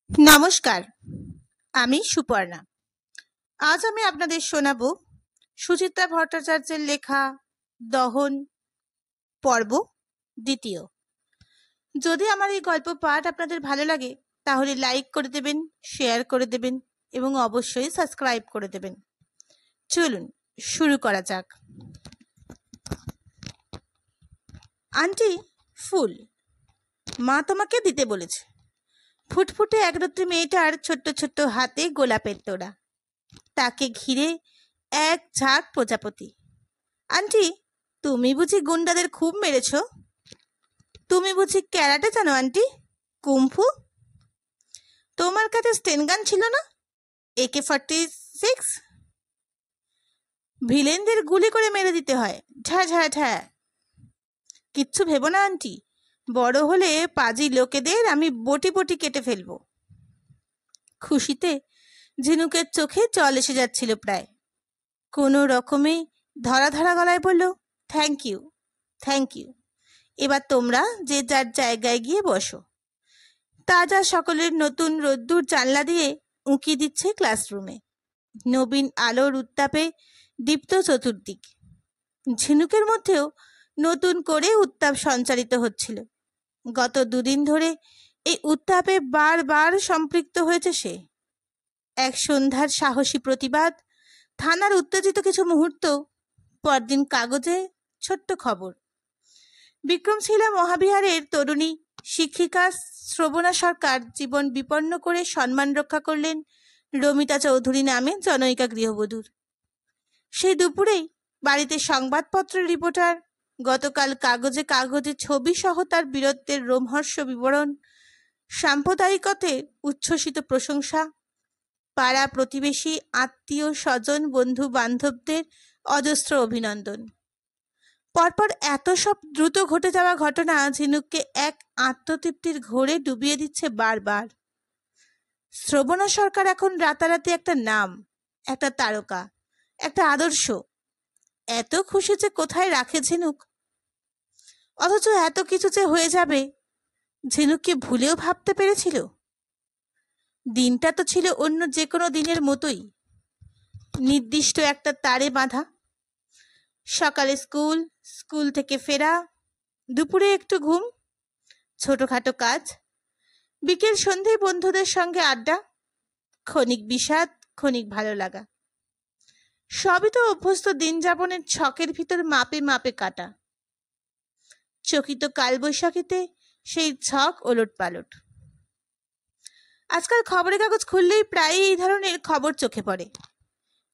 নমস্কার, আমি সুপর্ণা। আজ আমি আপনাদের শোনাব সুচিত্রা ভট্টাচার্যের লেখা দহন পর্ব দ্বিতীয়। যদি আমার এই গল্প পাঠ আপনাদের ভালো লাগে তাহলে লাইক করে দেবেন, শেয়ার করে দেবেন এবং অবশ্যই সাবস্ক্রাইব করে দেবেন। চলুন শুরু করা যাক। আন্টি, ফুল মা তোমাকে দিতে বলেছে। ফুটফুটে একরত্তি মেয়েটার ছোট্ট ছোট্ট হাতে গোলাপের তোড়া, তাকে ঘিরে এক ঝাঁক প্রজাপতি। আন্টি, তুমি বুঝি গুন্ডাদের খুব মেরেছ? তুমি বুঝি ক্যারাটে জানো আন্টি? কুম্ফু? তোমার কাছে স্টেনগান ছিল না? AK-46? ভিলেনদের গুলি করে মেরে দিতে হয়, ঝা ঝা ঝা। কিচ্ছু ভেবো না আন্টি, বড় হলে পাজি লোকেদের আমি বটি বটি কেটে ফেলবো। খুশিতে ঝিনুকের চোখে জল এসে যাচ্ছিল প্রায়। কোনো রকমে ধরা ধরা গলায় বলল, থ্যাংক ইউ, থ্যাংক ইউ। এবার তোমরা যে যার জায়গায় গিয়ে বসো। তাজা সকলের নতুন রোদ্দুর জানলা দিয়ে উঁকি দিচ্ছে ক্লাসরুমে। নবীন আলোর উত্তাপে দীপ্ত চতুর্দিক। ঝিনুকের মধ্যেও নতুন করে উত্তাপ সঞ্চারিত হচ্ছিল। গত দুদিন ধরে এই উত্তাপে বারবার সম্পৃক্ত হয়েছে সে। এক সন্ধ্যার সাহসী প্রতিবাদ, থানার উত্তেজিত কিছু মুহূর্ত, পরদিন কাগজে ছোট্ট খবর। বিক্রমশিলা মহাবিহারের তরুণী শিক্ষিকা শ্রবণা সরকার জীবন বিপন্ন করে সম্মান রক্ষা করলেন রমিতা চৌধুরী নামে জনৈকা গৃহবধূর। সেই দুপুরেই বাড়িতে সংবাদপত্রের রিপোর্টার গতকাল কাগজে কাগজে ছবি সহ তার বীরত্বের রোমহর্ষ বিবরণ, সাম্প্রদায়িকতার উচ্ছ্বসিত প্রশংসা, পাড়া প্রতিবেশী আত্মীয় স্বজন বন্ধু বান্ধবদের অজস্র অভিনন্দন। পরপর এত সব দ্রুত ঘটে যাওয়া ঘটনা ঝিনুককে এক আত্মতৃপ্তির ঘোরে ডুবিয়ে দিচ্ছে বারবার। শ্রবণা সরকার এখন রাতারাতি একটা নাম, একটা তারকা, একটা আদর্শ। এত খুশি যে কোথায় রাখে ঝিনুক। অথচ এত কিছু যে হয়ে যাবে ঝিনুককে ভুলেও ভাবতে পেরেছিল? দিনটা তো ছিল অন্য যে কোনো দিনের মতোই, নির্দিষ্ট একটা তারে বাঁধা। সকালে স্কুল, স্কুল থেকে ফেরা, দুপুরে একটু ঘুম, ছোটখাটো কাজ, বিকেল সন্ধে বন্ধুদের সঙ্গে আড্ডা, ক্ষণিক বিষাদ, ক্ষণিক ভালো লাগা। সবই তো অভ্যস্ত দিন যাপনের ছকের ভিতর মাপে মাপে কাটা। চকিত কালবৈশাখীতে সেই ছক ওলট পালট। আজকাল খবরের কাগজ খুললেই প্রায়ই এই ধরনের খবর চোখে পড়ে।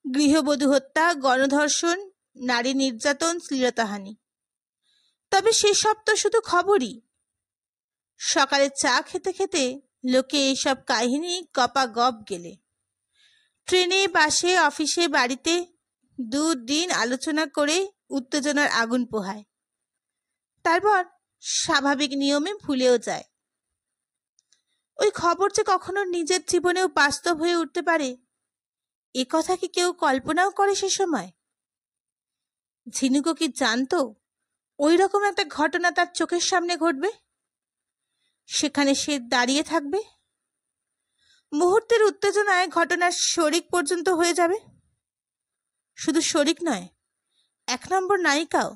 গৃহবধূ হত্যা, গণধর্ষণ, নারী নির্যাতন, শ্লীলতাহানি। তবে সেসব তো শুধু খবরই। সকালে চা খেতে খেতে লোকে এইসব কাহিনী গপা গপ গেলে। ট্রেনে, বাসে, অফিসে, বাড়িতে দুদিন আলোচনা করে উত্তেজনার আগুন পোহায়। তারপর স্বাভাবিক নিয়মে ভুলেও যায়। ওই খবর যে কখনো নিজের জীবনেও বাস্তব হয়ে উঠতে পারে, এ কথা কি কেউ কল্পনাও করে সে সময়? ঝিনুকও কি জানতো ওই রকম একটা ঘটনা তার চোখের সামনে ঘটবে? সেখানে সে দাঁড়িয়ে থাকবে, মুহূর্তের উত্তেজনায় ঘটনার শরিক পর্যন্ত হয়ে যাবে। শুধু শরিক নয়, 1 নম্বর নায়িকাও।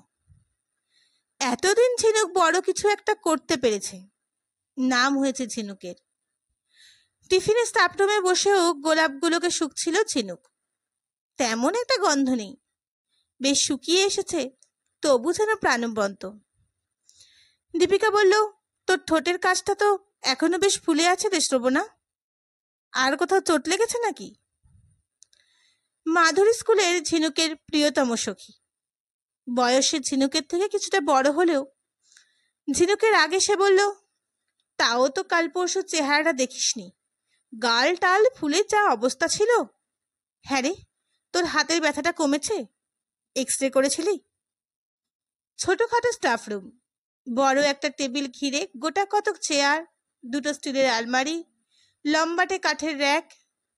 এতদিন ঝিনুক বড় কিছু একটা করতে পেরেছে, নাম হয়েছে ঝিনুকের। টিফিনে স্টাফরুমে বসেও গোলাপগুলোকে শুকছিল ঝিনুক। তেমন একটা গন্ধ নেই, বেশ শুকিয়ে এসেছে, তবু যেন প্রাণবন্ত। দীপিকা বলল, তোর ঠোঁটের কাজটা তো এখনো বেশ ফুলে আছে রে শ্রবণা, আর কোথাও চোট লেগেছে নাকি? মাধুরী স্কুলের ঝিনুকের প্রিয়তম সখী, বয়সে ঝিনুকের থেকে কিছুটা বড় হলেও ঝিনুকের আগে সে বলল, তাও তো কাল পরশু চেহারাটা দেখিসনি, গাল টাল ফুলে যা অবস্থা ছিল। হ্যাঁ রে, তোর হাতের ব্যথাটা কমেছে? এক্স-রে করেছিলি? ছোটখাটো স্টাফ রুম, বড় একটা টেবিল ঘিরে গোটা কতক চেয়ার, দুটো স্টিলের আলমারি, লম্বাটে কাঠের র্যাক,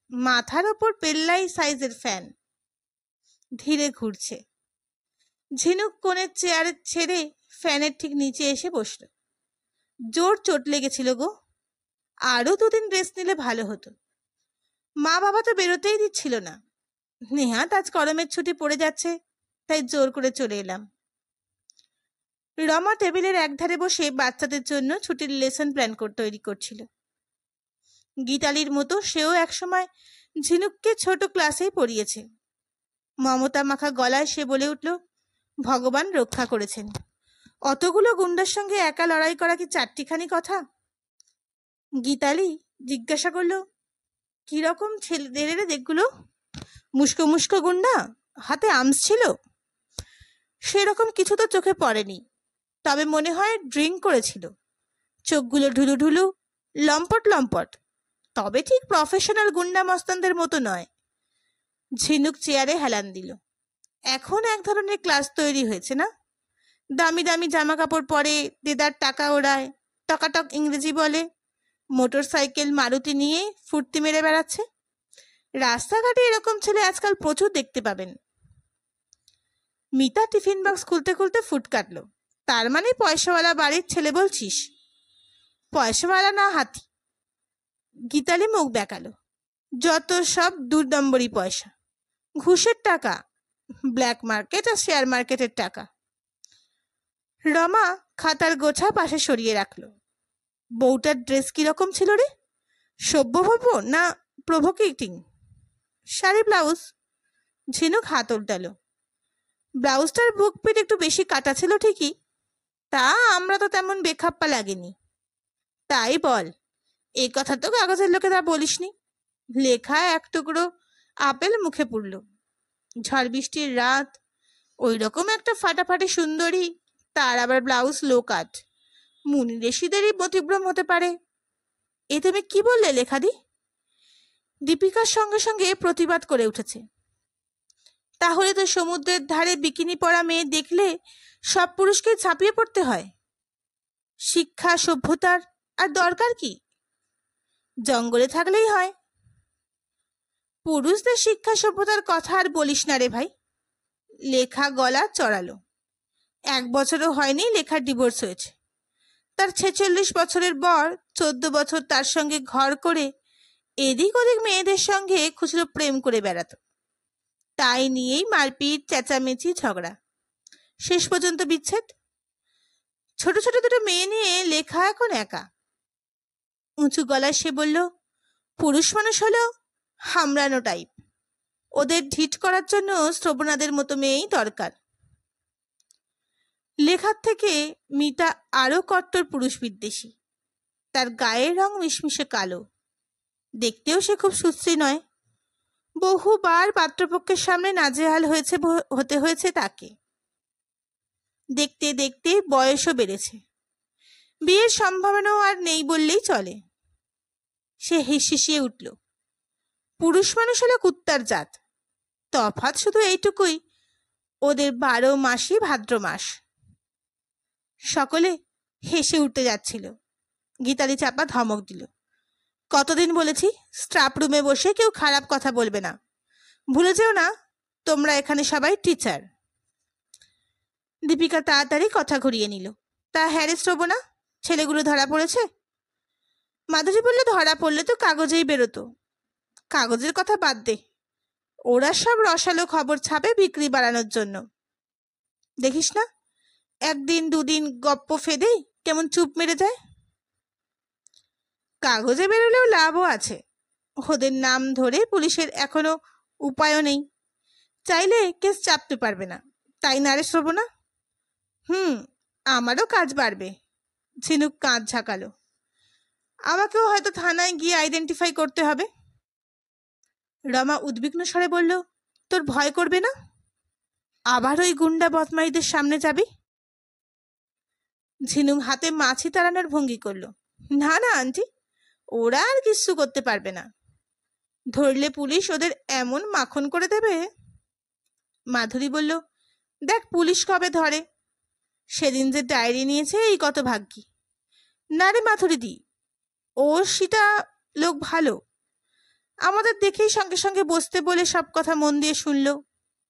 মাথার ওপর পেল্লাই সাইজের ফ্যান ধীরে ঘুরছে। ঝিনুক কোণের চেয়ার ছেড়ে ফ্যানের ঠিক নিচে এসে বসল। জোর চোট লেগেছিল গো, আরও 2 দিন রেস্ট নিলে ভালো হতো। মা বাবা তো বেরোতেই দিচ্ছিল না। নেহাত আজ গরমের ছুটি পড়ে যাচ্ছে, তাই জোর করে চলে এলাম। রমা টেবিলের একধারে বসে বাচ্চাদের জন্য ছুটির লেসন প্ল্যান তৈরি করছিল। গীতালির মতো সেও একসময় ঝিনুককে ছোট ক্লাসেই পড়িয়েছে। মমতা মাখা গলায় সে বলে উঠল, ভগবান রক্ষা করেছেন। অতগুলো গুন্ডার সঙ্গে একা লড়াই করা কি চারটিখানি কথা? গীতালি জিজ্ঞাসা করল, কিরকম ছেলেদের দেখগুলো? মুস্কো মুস্কো গুন্ডা, হাতে আর্মস ছিল? সেরকম কিছু তো চোখে পড়েনি, তবে মনে হয় ড্রিঙ্ক করেছিল। চোখগুলো ঢুলু ঢুলু, লম্পট লম্পট, তবে ঠিক প্রফেশনাল গুন্ডা মস্তানদের মতো নয়। ঝিনুক চেয়ারে হেলান দিল। এখন এক ধরনের ক্লাস তৈরি হয়েছে না? দামি দামি জামা কাপড় পরে, দেদার টাকা ওড়ায়, টকাটক ইংরেজি বলে, মোটর সাইকেল মারুতি নিয়ে ফুর্তি মেরে বেড়াচ্ছে। রাস্তাঘাটে এরকম ছেলে আজকাল প্রচুর দেখতে পাবেন। মিতা টিফিন বক্স খুলতে খুলতে ফুট কাটল। তার মানে পয়সাওয়ালা বাড়ির ছেলে বলছিস? পয়সাওয়ালা না হাতি। গীতালি মুখ বেঁকালো। যত সব 2 নম্বরই পয়সা, ঘুষের টাকা, ব্ল্যাক মার্কেট আর শেয়ার মার্কেটের টাকা। রমা খাতার গোছা পাশে সরিয়ে রাখলো। বউটার ড্রেস কিরকম ছিল রে? সভ্যভব্য না প্রভোকেটিং? শাড়ি ব্লাউজ? ঝিনুক হাত উল্টালো। ব্লাউজটার বুক পিঠ একটু বেশি কাটা ছিল ঠিকই, তা আমরা তো তেমন বেখাপ্পা লাগেনি। তাই বল, এ কথা তো কাগজের লোকে তা বলিসনি। লেখা এক টুকরো আপেল মুখে পুড়ল। ঝড় বৃষ্টির রাত, ওই রকম একটা ফাটাফাটি সুন্দরী, তার আবার ব্লাউজ লো কাট, মুনি ঋষিদেরই মতিভ্রম হতে পারে। এ তুমি কি বললে লেখাদি? দীপিকার সঙ্গে সঙ্গে প্রতিবাদ করে উঠেছে। তাহলে তো সমুদ্রের ধারে বিকিনি পরা মেয়ে দেখলে সব পুরুষকে ঝাঁপিয়ে পড়তে হয়। শিক্ষা সভ্যতার আর দরকার কি? জঙ্গলে থাকলেই হয়। পুরুষদের শিক্ষা সভ্যতার কথা আর বলিস না রে ভাই। লেখা গলা চড়ালো। 1 বছরও হয়নি লেখার ডিভোর্স হয়েছে। তার 46 বছরের বর 14 বছর তার সঙ্গে ঘর করে এদিক ওদিক মেয়েদের সঙ্গে খুচরো প্রেম করে বেড়াতো। তাই নিয়েই মারপিট, চেঁচামেচি, ঝগড়া, শেষ পর্যন্ত বিচ্ছেদ। ছোট ছোট 2 মেয়ে নিয়ে লেখা এখন একা। উঁচু গলায় সে বলল, পুরুষ মানুষ হলো হামড়ানো টাইপ। ওদের ঢিট করার জন্য শ্রবণাদের মতো মেয়েই দরকার। লেখার থেকে মিতা আরো কট্টর পুরুষ বিদ্বেষী। তার গায়ের রং মিশমিশে কালো, দেখতেও সে খুব সুশ্রী নয়। বহুবার পাত্রপক্ষের সামনে নাজেহাল হতে হয়েছে তাকে। দেখতে দেখতে বয়সও বেড়েছে, বিয়ের সম্ভাবনাও আর নেই বললেই চলে। সে হিসিয়ে উঠল, পুরুষ মানুষ হলো কুত্তার জাত। তফাৎ শুধু এইটুকুই, ওদের 12 মাসই ভাদ্র মাস। সকলে হেসে উঠতে যাচ্ছিল। গীতালি চাপা ধমক দিল, কতদিন বলেছি স্টাফ রুমে বসে কেউ খারাপ কথা বলবে না, ভুলে যেও না তোমরা এখানে সবাই টিচার। দীপিকা তাড়াতাড়ি কথা ঘুরিয়ে নিল, তা হ্যারে শ্রবণা, ছেলেগুলো ধরা পড়েছে? মাধুরী বলল, ধরা পড়লে তো কাগজেই বেরোতো। কাগজের কথা বাদ দে, ওরা সব রসালো খবর ছাপে বিক্রি বাড়ানোর জন্য। দেখিস না, 1 দিন 2 দিন গপ্প ফেদেই কেমন চুপ মেরে যায়। কাগজে বেরোলেও লাভও আছে। ওদের নাম ধরে পুলিশের এখনো উপায়ও নেই, চাইলে কেস চাপতে পারবে না। তাই না রে শ্রবণা? আমারও কাজ বাড়বে। ঝিনুক কাঁধ ঝাঁকালো। আমাকেও হয়তো থানায় গিয়ে আইডেন্টিফাই করতে হবে। রমা উদ্বিগ্ন স্বরে বলল, তোর ভয় করবে না? আবার ওই গুন্ডা বদমাইদের সামনে যাবি? ঝিনুক হাতে মাছি তাড়ানোর ভঙ্গি করল। না না আন্টি, ওরা আর কিচ্ছু করতে পারবে না। ধরলে পুলিশ ওদের এমন মাখন করে দেবে। মাধুরী বলল, দেখ পুলিশ কবে ধরে। সেদিন যে ডায়েরি নিয়েছে এই কত ভাগ্যি। না রে মাধুরী দি, ও সেটা লোক ভালো। আমাদের দেখেই সঙ্গে সঙ্গে বসতে বলে সব কথা মন দিয়ে শুনল।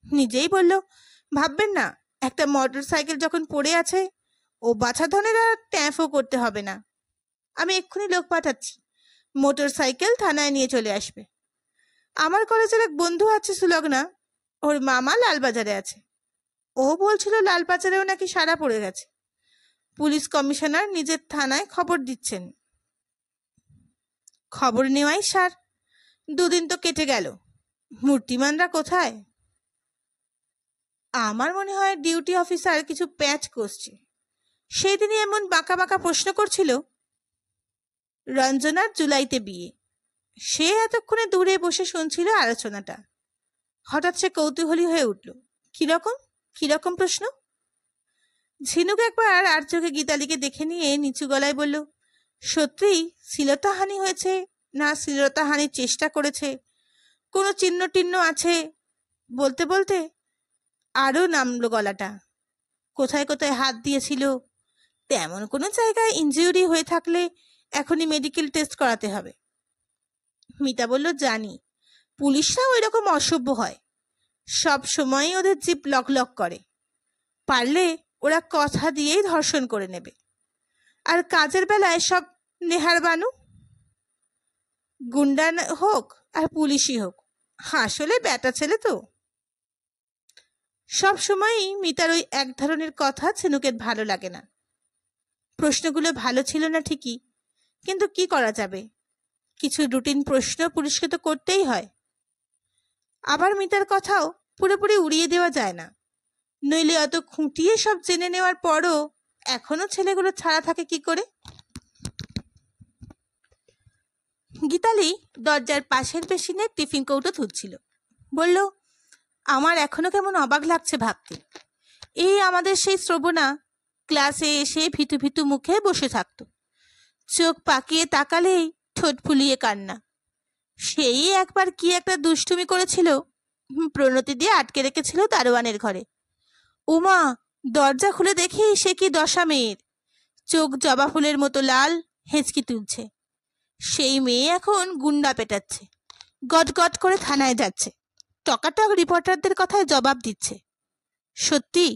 নিজেই বলল, ভাববেন না, একটা মোটর সাইকেল যখন পড়ে আছে ও বাছা ধনের আর ট্যাঁফও করতে হবে না। আমি এক্ষুনি লোক পাঠাচ্ছি, মোটর সাইকেল থানায় নিয়ে চলে আসবে। আমার কলেজের এক বন্ধু আছে সুলগ্না, ওর মামা লালবাজারে আছে। ও বলছিল লালবাজারেও নাকি সারা পড়ে গেছে। পুলিশ কমিশনার নিজের থানায় খবর দিচ্ছেন। খবর নেওয়াই সার। 2 দিন তো কেটে গেল, মূর্তিমানরা কোথায়? আমার মনে হয় ডিউটি অফিসার কিছু প্যাচ করছে। সেই দিনই এমন বাঁকা বাঁকা প্রশ্ন করছিল। রঞ্জনার জুলাইতে বিয়ে। সে এতক্ষণে দূরে বসে শুনছিল আলোচনাটা। হঠাৎ সে কৌতূহলী হয়ে উঠল। কিরকম কিরকম প্রশ্ন? ঝিনুক একবার আর চোখে গীতালিকে দেখে নিয়ে নিচু গলায় বলল, সত্যিই শ্লীলতাহানি হয়েছে না শ্লীলতাহানির চেষ্টা করেছে, কোনো চিহ্ন টিহ্ন আছে? বলতে বলতে আরও নামলো গলাটা। কোথায় কোথায় হাত দিয়েছিল, তেমন কোনো জায়গায় ইনজিউরি হয়ে থাকলে এখনই মেডিকেল টেস্ট করাতে হবে। মিতা বলল, জানি, পুলিশরাও এরকম অসভ্য হয়, সব সময়ই ওদের জিভ লক লক করে। পারলে ওরা কথা দিয়েই ধর্ষণ করে নেবে, আর কাজের বেলায় সব নেহার বানু। গুন্ডা হোক আর পুলিশই হোক, আসলে ব্যাটা ছেলে তো। সব সময়ই মিতার ওই এক ধরনের কথা ঝিনুকের ভালো লাগে না। প্রশ্নগুলো ভালো ছিল না ঠিকই, কিন্তু কি করা যাবে, কিছু রুটিন প্রশ্ন পুলিশকে তো করতেই হয়। আবার মিতার কথাও পুরোপুরি উড়িয়ে দেওয়া যায় না, নইলে অত খুঁটিয়ে সব জেনে নেওয়ার পরও এখনো ছেলেগুলো ছাড়া থাকে কি করে? গীতালি দরজার পাশের বেসিনে টিফিন কৌটো ধুচ্ছিল। বলল, আমার এখনো কেমন অবাক লাগছে ভাবতে। এই আমাদের সেই শ্রবণা ক্লাসে এসে ভিতু ভিতু মুখে বসে থাকতো, চোখ পাকিয়ে তাকালেই ঠোঁট ফুলিয়ে কান্না। সেই একবার কি একটা দুষ্টুমি করেছিল, প্রণতি দিয়ে আটকে রেখেছিল দারোয়ানের ঘরে। উমা, দরজা খুলে দেখি সে কি দশা মেয়ের, চোখ জবা ফুলের মতো লাল, হেঁচকি তুলছে। সেই মেয়ে এখন গুন্ডা পেটাচ্ছে, গটগট করে থানায় যাচ্ছে, টকাটক রিপোর্টারদের কথায় জবাব দিচ্ছে। সত্যি?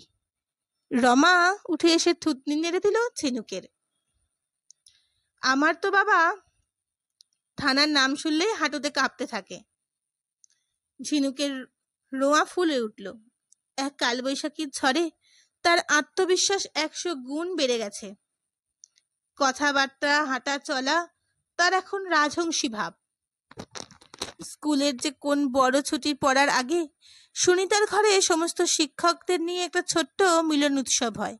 রমা উঠে এসে থুতনি নেড়ে দিল ঝিনুকের। আমার তো বাবা থানার নাম শুনলেই হাঁটুতে কাঁপতে থাকে। ঝিনুকের রোয়া ফুলে উঠল। এক কালবৈশাখীর ঝড়ে তার আত্মবিশ্বাস 100 গুণ বেড়ে গেছে। কথাবার্তা, হাঁটা চলা তার এখন রাজহংসী ভাব। স্কুলের যে কোন বড় ছুটি পড়ার আগে সুনিতার ঘরে সমস্ত শিক্ষকদের নিয়ে একটা ছোট্ট মিলন উৎসব হয়।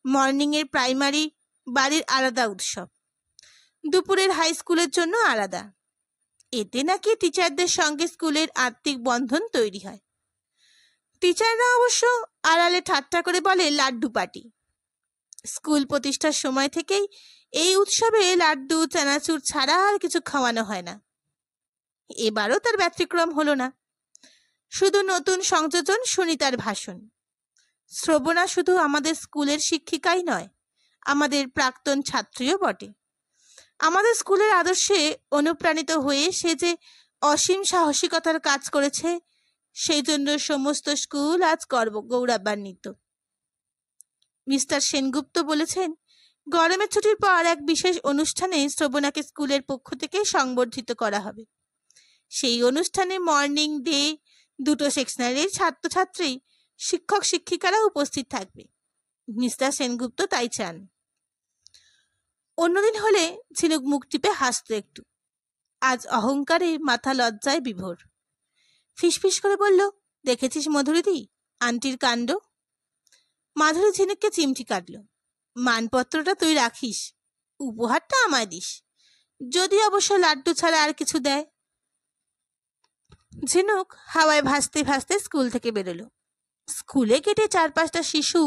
মর্নিংয়ের প্রাইমারি বাড়ির আলাদা উৎসব, দুপুরের হাই স্কুলের জন্য আলাদা। এতে নাকি টিচারদের সঙ্গে স্কুলের আত্মিক বন্ধন তৈরি হয়। টিচাররা অবশ্য আড়ালে ঠাট্টা করে বলে লাড্ডু পার্টি। স্কুল প্রতিষ্ঠার সময় থেকেই এই উৎসবে লাড্ডু চানাচুর ছাড়া আর কিছু খাওয়ানো হয় না। এবারও তার ব্যতিক্রম হলো না। শুধু নতুন সংযোজন সুনিতার ভাষণ। শ্রবণা শুধু আমাদের স্কুলের শিক্ষিকাই নয়, আমাদের প্রাক্তন ছাত্রীও বটে। আমাদের স্কুলের আদর্শে অনুপ্রাণিত হয়ে সে যে অসীম সাহসিকতার কাজ করেছে, সেই জন্য সমস্ত স্কুল আজ গৌরবান্বিত। মিস্টার সেনগুপ্ত বলেছেন, গরমের ছুটির পর এক বিশেষ অনুষ্ঠানে শ্রবণাকে স্কুলের পক্ষ থেকে সংবর্ধিত করা হবে। সেই অনুষ্ঠানে মর্নিং ডে দুটো সেকশনারির ছাত্রছাত্রী, শিক্ষক শিক্ষিকারা উপস্থিত থাকবে। মিস্টার সেনগুপ্ত তাই চান। অন্যদিন হলে ঝিনুক মুখ টিপে হাসত একটু, আজ অহংকারে মাথা লজ্জায় বিভোর। ফিসফিস করে বলল, দেখেছিস মধুরিদি আন্টির কাণ্ড? মাধুরী ঝিনুককে চিমটি কাটল। মানপত্রটা তুই রাখিস, উপহারটা আমায় দিস, যদি অবশ্য লাড্ডু ছাড়া আর কিছু দেয়। ঝিনুক হাওয়ায় ভাসতে ভাসতে স্কুল থেকে বেরোলো। স্কুলে গেটে 4-5টা শিশু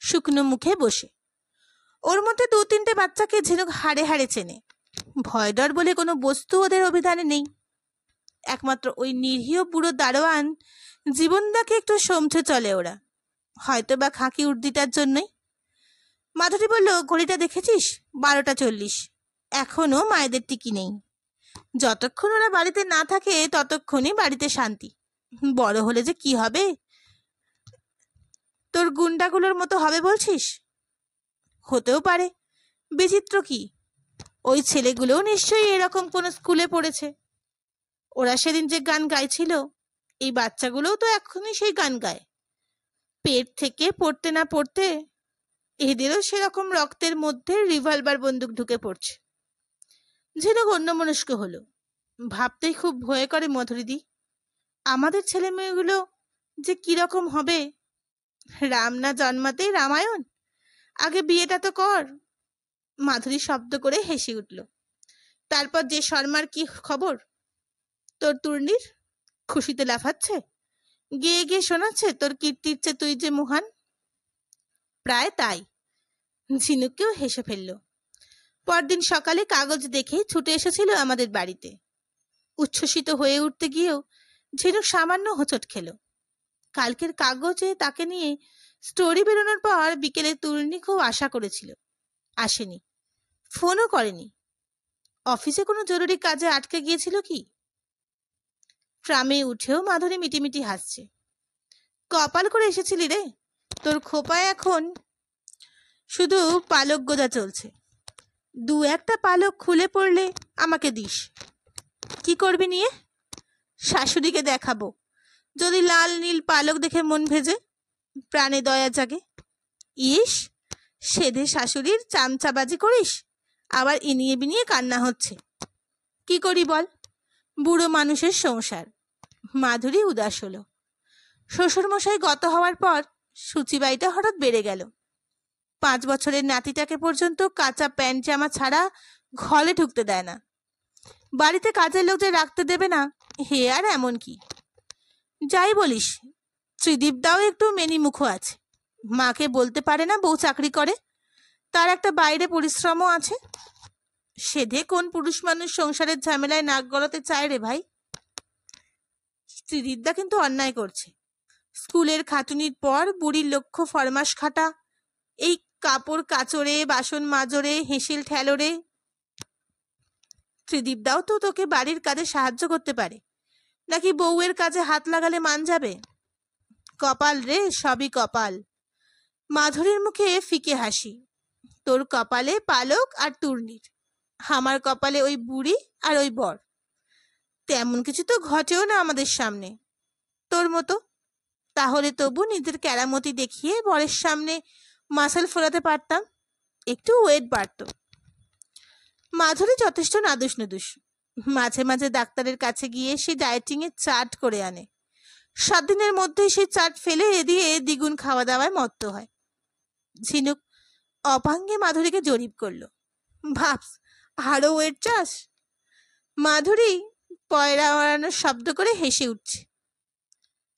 শুকনো মুখে বসে। ওর মধ্যে 2-3টে বাচ্চাকে ঝিনুক হাড়ে হাড়ে চেনে। ভয় ডর বলে কোনো বস্তু ওদের অভিধানে নেই। একমাত্র ওই নিরীহ বুড়ো দারোয়ান জীবনদাকে একটু সমঝে চলে ওরা, হয়তো বা খাঁকি উর্দিটার জন্যই। মাধুরী বলল, ঘড়িটা দেখেছিস? 12টা 40। এখনো মায়েদের টিকি নেই। যতক্ষণ ওরা বাড়িতে না থাকে ততক্ষণই বাড়িতে শান্তি। বড় হলে যে কি হবে? তোর গুন্ডাগুলোর মতো হবে বলছিস? হতেও পারে, বিচিত্র কি, ওই ছেলেগুলোও নিশ্চয়ই এরকম কোনো স্কুলে পড়েছে। ওরা সেদিন যে গান গাইছিল, এই বাচ্চাগুলোও তো এখনই সেই গান গায়। পেট থেকে পড়তে না পড়তে এদেরও সেরকম রক্তের মধ্যে রিভলভার বন্দুক ঢুকে পড়ছে। ঝিনুক অন্যমনস্ক হলো। ভাবতেই খুব ভয় করে মধুরিদি, আমাদের ছেলে মেয়েগুলো যে কিরকম হবে। রাম না জন্মাতেই রামায়ণ, আগে বিয়েটা তো কর। মাধুরী শব্দ করে হেসে উঠল। তারপর যে শর্মার কি খবর? তোর তূর্ণির খুশিতে লাফাচ্ছে, গিয়ে গিয়ে শোনাচ্ছে তোর কীর্তির চেয়ে তুই যে মহান। প্রায় তাই। ঝিনুককেও হেসে ফেলল। পরদিন সকালে কাগজ দেখেই ছুটে এসেছিল আমাদের বাড়িতে। উচ্ছ্বসিত হয়ে উঠতে গিয়েও ঝিনুক সামান্য হোঁচট খেল। কালকের কাগজে তাকে নিয়ে স্টোরি বেরোনোর পর বিকেলে তূর্ণি খুব আশা করেছিল, আসেনি, ফোনও করেনি। অফিসে কোনো জরুরি কাজে আটকে গিয়েছিল কি? ট্রামে উঠেও মাধুরী মিটিমিটি হাসছে। কপাল করে এসেছিলি রে, তোর খোপায় এখন শুধু পালক গোজা চলছে। দু একটা পালক খুলে পড়লে আমাকে দিস। কি করবি নিয়ে? শাশুড়িকে দেখাবো, যদি লাল নীল পালক দেখে মন ভেজে, প্রাণে দয়া জাগে। ইস, সেধে শাশুড়ির চামচাবাজি করিস, আবার ইনিয়ে বিনিয়ে কান্না হচ্ছে। কি করি বল, বুড়ো মানুষের সংসার। মাধুরী উদাস হলো। শ্বশুরমশাই গত হওয়ার পর সূচিবাইটা হঠাৎ বেড়ে গেল। 5 বছরের নাতিটাকে পর্যন্ত কাঁচা প্যান্ট জামা ছাড়া ঘরে ঢুকতে দেয় না। বাড়িতে কাজের লোক যে রাখতে দেবে না, হে আর এমন কি। যাই বলিস, ত্রিদীপ দাও একটু মেনিমুখ আছে। মাকে বলতে পারে না বউ চাকরি করে, তার একটা বাইরে পরিশ্রমও আছে। সেধে কোন পুরুষ মানুষ সংসারের ঝামেলায় নাক গলাতে চায় রে ভাই? ত্রিদীপদা কিন্তু অন্যায় করছে। স্কুলের খাটুনির পর বুড়ির লক্ষ্য ফরমাস খাটা, এই কাপড় কাচরে, বাসন মাজরে, হেসেল ঠেলোরে। ত্রিদীপদাও তো তোকে বাড়ির কাজে সাহায্য করতে পারে, নাকি বউয়ের কাজে হাত লাগালে মান যাবে? কপাল রে, সবই কপাল। মাধুরীর মুখে ফিকে হাসি। তোর কপালে পালক আর তূর্ণির, আমার কপালে ওই বুড়ি আর ওই বর। তেমন কিছু তো ঘটেও না আমাদের সামনে তোর মতো। তাহলে তবু নিজের কেরামতি দেখিয়ে বরের সামনে মাসেল ফোরাতে পারতাম, একটু ওয়েট বাড়ত। মাধুরী যথেষ্ট নাদুস নুদুস। মাঝে মাঝে ডাক্তারের কাছে গিয়ে সে ডায়েটিং এর চার্ট করে আনে। 7 দিনের মধ্যেই সেই চার্ট ফেলে দিয়ে দ্বিগুণ খাওয়া দাওয়ায় মত্ত হয়। ঝিনুক অপাঙ্গে মাধুরীকে জরিপ করলো। ভাবস, আরো ওয়েট চাস? মাধুরী পয়রা ওড়ানোর শব্দ করে হেসে উঠছে।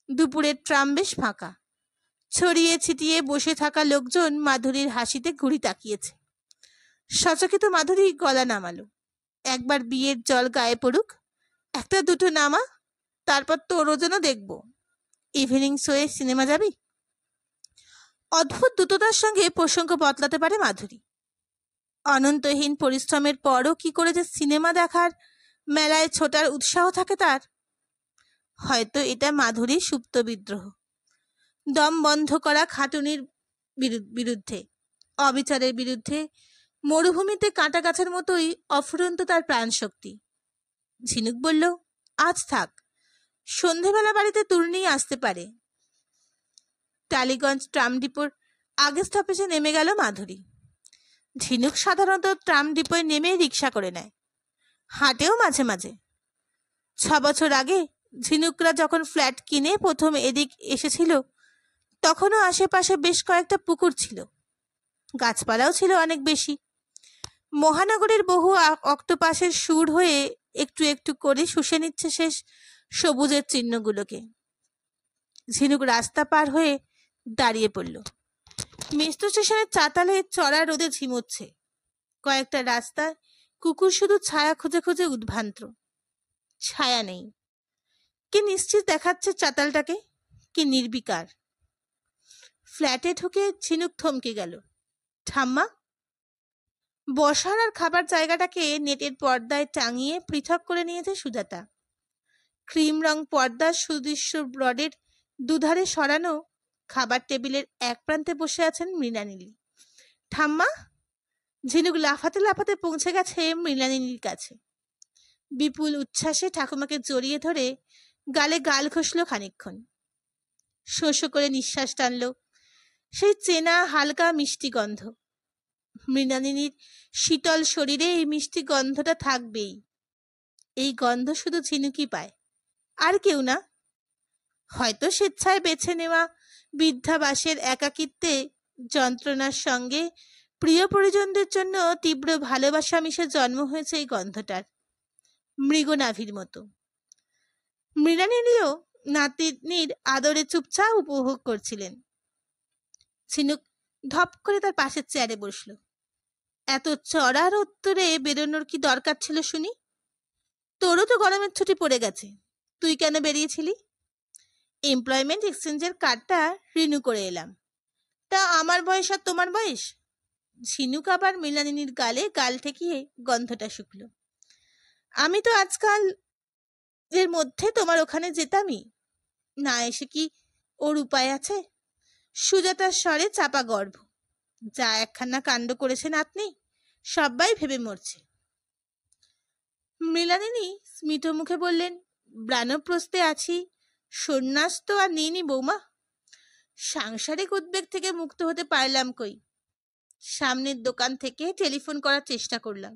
দুপুরের ট্রাম বেশ ফাঁকা। ছড়িয়ে ছিটিয়ে বসে থাকা লোকজন মাধুরীর হাসিতে ঘুরি তাকিয়েছে। সচকিত মাধুরী গলা নামালো। একবার বিয়ের জল গায়ে পড়ুক, একটা দুটো নামা, তারপর তোরও যেন দেখবো। ইভিনিং শোয়ে সিনেমা যাবি? অদ্ভুত দ্রুততার সঙ্গে প্রসঙ্গ বদলাতে পারে মাধুরী। অনন্তহীন পরিশ্রমের পরও কি করে যে সিনেমা দেখার মেলায় ছোটার উৎসাহ থাকে তার। হয়তো এটা মাধুরীর সুপ্ত বিদ্রোহ, দম বন্ধ করা খাটুনির বিরুদ্ধে, অবিচারের বিরুদ্ধে মরুভূমিতে কাঁটা গাছের মতোই অফুরন্ত তার প্রাণ শক্তি। ঝিনুক বলল, আজ থাক, সন্ধেবেলা বাড়িতে তূর্ণি আসতে পারে। টালিগঞ্জ ট্রাম ডিপোর আগের স্টপেজে নেমে গেল মাধুরী। ঝিনুক সাধারণত ট্রাম ডিপোয় নেমে রিক্সা করে নেয়, হাঁটেও মাঝে মাঝে। 6 বছর আগে ঝিনুকরা যখন ফ্ল্যাট কিনে প্রথম এদিক এসেছিল, তখনও আশেপাশে বেশ কয়েকটা পুকুর ছিল, গাছপালাও ছিল অনেক বেশি। মহানগরীর বহু অক্টোপাসের সুর হয়ে একটু একটু করে শুষে নিচ্ছে শেষ সবুজের চিহ্নগুলোকে। ঝিনুক রাস্তা পার হয়ে দাঁড়িয়ে পড়ল। মেট্রো স্টেশনের চাতালে চড়া রোদে ঝিমোচ্ছে। কয়েকটা রাস্তায় কুকুর শুধু ছায়া খুঁজে খুঁজে উদ্ভ্রান্ত। ছায়া নেই। কি নিশ্চিত দেখাচ্ছে চাতালটাকে, কি নির্বিকার। ফ্ল্যাটে ঢুকে ঝিনুক থমকে গেল। ঠাম্মা? বসার আর খাবার জায়গাটাকে নেটের পর্দায় টাঙিয়ে পৃথক করে নিয়েছে সুজাতা। ক্রিম রং পর্দার সুদৃশ্য রডের দুধারে সরানো খাবার টেবিলের এক প্রান্তে বসে আছেন মৃণালিনী। ঠাম্মা? ঝিনুক লাফাতে লাফাতে পৌঁছে গেছে মৃণালিনীর কাছে। বিপুল উচ্ছ্বাসে ঠাকুমাকে জড়িয়ে ধরে গালে গাল ঘষল খানিকক্ষণ। শোঁ শোঁ করে নিঃশ্বাস টানল। সেই চেনা হালকা মিষ্টি গন্ধ। মৃণালিনীর শীতল শরীরে এই মিষ্টি গন্ধটা থাকবেই। এই গন্ধ শুধু ঝিনুকই পায়, আর কেউ না। হয়তো স্বেচ্ছায় বেছে নেওয়া বৃদ্ধাবাসের একাকিত্বে যন্ত্রণার সঙ্গে প্রিয় পরিজনদের জন্য তীব্র ভালোবাসা মিশে জন্ম হয়েছে এই গন্ধটার, মৃগনাভির মতো। মৃণালিনীও নাতিনির আদরে চুপচাপ উপভোগ করছিলেন। ঝিনুক ধপ করে তার পাশের চেয়ারে বসল। এত চড়ার উত্তরে বেরোনোর কি দরকার ছিল শুনি? তোরও তো গরমের ছুটি পড়ে গেছে, তুই কেন বেরিয়েছিলি? এমপ্লয়মেন্ট এক্সচেঞ্জের কার্ডটা রিনিউ করে এলাম। তা আমার বয়স আর তোমার বয়স? ঝিনুক আবার মৃণালিনীর গালে গাল ঠেকিয়ে গন্ধটা শুকল। আমি তো আজকাল এর মধ্যে তোমার ওখানে যেতামই না, এসে কি ওর উপায় আছে? সুজাতার স্বরে চাপা গর্ব। যা একখানা কাণ্ড করেছেন আপনি, সবাই ভেবে মরছে। মৃণালিনী স্মিত মুখে বললেন, ব্রাণপ্রস্তে আছি, সন্ন্যাস তো আর নিইনি বৌমা। সাংসারিক উদ্বেগ থেকে মুক্ত হতে পারলাম কই। সামনের দোকান থেকে টেলিফোন করার চেষ্টা করলাম,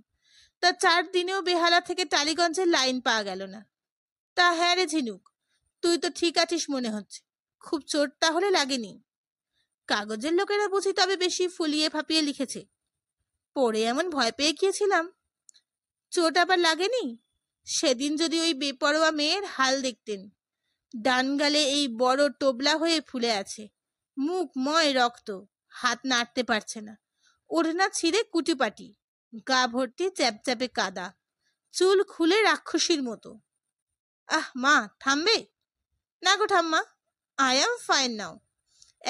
তা 4 দিনেও বেহালা থেকে টালিগঞ্জের লাইন পাওয়া গেল না। তা হ্যাঁ রে ঝিনুক, তুই তো ঠিক আছিস মনে হচ্ছে। খুব চোট তাহলে লাগেনি? কাগজের লোকেরা বুঝি তবে বেশি ফুলিয়ে ফাঁপিয়ে লিখেছে। পড়ে এমন ভয় পেয়ে গিয়েছিলাম। চোট আবার লাগেনি? সেদিন যদি ওই বেপরোয়া মেয়ের হাল দেখতেন। ডান গালে এই বড় টোবলা হয়ে ফুলে আছে, মুখ ময় রক্ত, হাত নাড়তে পারছে না, ওড়না ছিঁড়ে কুটিপাটি, গা ভর্তি চ্যাপচ্যাপে কাদা, চুল খুলে রাক্ষসীর মতো। আহ মা, থামবে? না গো ঠাম্মা, আই এম ফাইন নাও।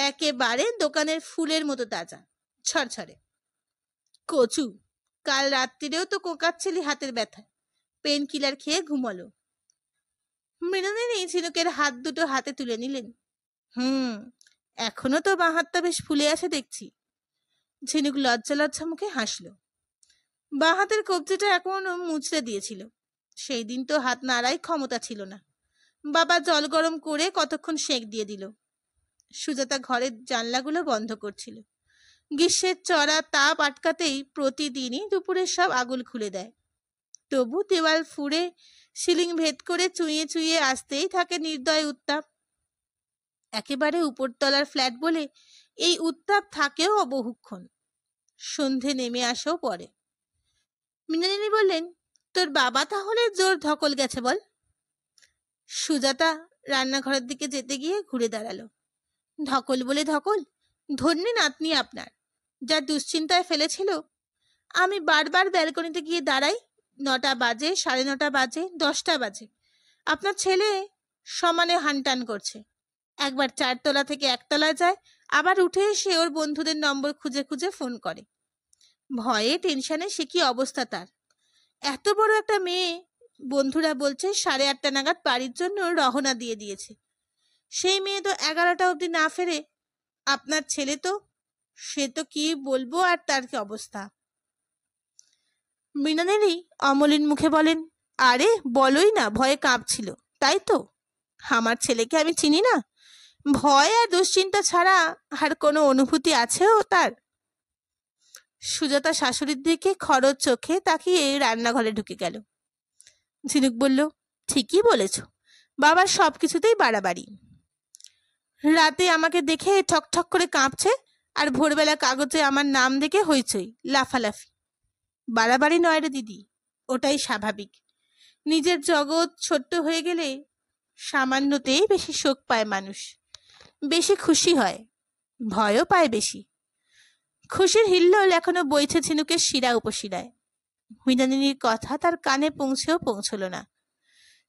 একেবারে দোকানের ফুলের মতো তাজা, ছড়ছড়ে। কচু, কাল রাত্রিরেও তো কোকাচ্ছিলি হাতের ব্যথায়, পেন কিলার খেয়ে ঘুমালো। মৃণালিনী ঝিনুকের হাত দুটো হাতে তুলে নিলেন। এখনো তো বাঁ হাতটা বেশ ফুলে আছে দেখছি। ঝিনুক লজ্জা লজ্জা মুখে হাসল। বাঁ হাতের কবজিটা এখনো মুচড়ে দিয়েছিল। সেই দিন তো হাত নাড়াই ক্ষমতা ছিল না। বাবা জল গরম করে কতক্ষণ সেঁক দিয়ে দিল। সুজাতা ঘরের জানলাগুলো বন্ধ করছিল। গ্রীষ্মের চড়া তাপ আটকাতেই প্রতিদিনই দুপুরে সব আগুল খুলে দেয়। তবু দেওয়াল ফুঁড়ে সিলিং ভেদ করে চুইয়ে চুইয়ে আসতেই থাকে নির্দয় উত্তাপ। একেবারে উপরতলার ফ্ল্যাট বলে এই উত্তাপ থাকেও বহুক্ষণ। সন্ধে নেমে আসেও পরে। মৃণালিনী বললেন, তোর বাবা তাহলে জোর ধকল গেছে বল। সুজাতা রান্নাঘরের দিকে যেতে গিয়ে ঘুরে দাঁড়ালো। ধকল বলে ধকল, ধন্যে নাতনি আপনার, যা দুশ্চিন্তায় ফেলেছিল। আমি বারবার ব্যালকনিতে গিয়ে দাঁড়াই, 9টা বাজে, 9:30 বাজে, 10টা বাজে, আপনার ছেলে সমানে হানটান করছে। একবার 4 তলা থেকে 1 তলায় যায়, আবার উঠে এসে ওর বন্ধুদের নম্বর খুঁজে খুঁজে ফোন করে। ভয়ে টেনশনে সে কি অবস্থা তার। এত বড় একটা মেয়ে, বন্ধুরা বলছে 8:30 নাগাদ বাড়ির জন্য রওনা দিয়ে দিয়েছে। সেই মেয়ে তো 11টা অবধি না ফেরে। আপনার ছেলে তো, সে তো কি বলবো আর তার কি অবস্থা। মৃণালিনী অমলিন মুখে বলেন, আরে বলোই না, ভয়ে কাঁপছিল, তাই তো? আমার ছেলেকে আমি চিনি না? ভয় আর দুশ্চিন্তা ছাড়া আর কোনো অনুভূতি আছেও তার? সুজাতা শাশুড়ির দিকে খরচ চোখে তাকিয়ে রান্নাঘরে ঢুকে গেল। ঝিনুক বলল, ঠিকই বলেছ, বাবার সবকিছুতেই বাড়াবাড়ি। রাতে আমাকে দেখে ঠকঠক করে কাঁপছে, আর ভোরবেলা কাগজে আমার নাম দেখে হইচই, লাফালাফি। বাড়াবাড়ি নয় রে দিদি, ওটাই স্বাভাবিক। নিজের জগৎ ছোট্ট হয়ে গেলে সামান্যতেই বেশি শোক পায় মানুষ, বেশি খুশি হয়, ভয়ও পায় বেশি। খুশির হিল্লোল এখনো বইছে ঝিনুকের শিরা উপশিরায়। মৃণালিনীর কথা তার কানে পৌঁছল না।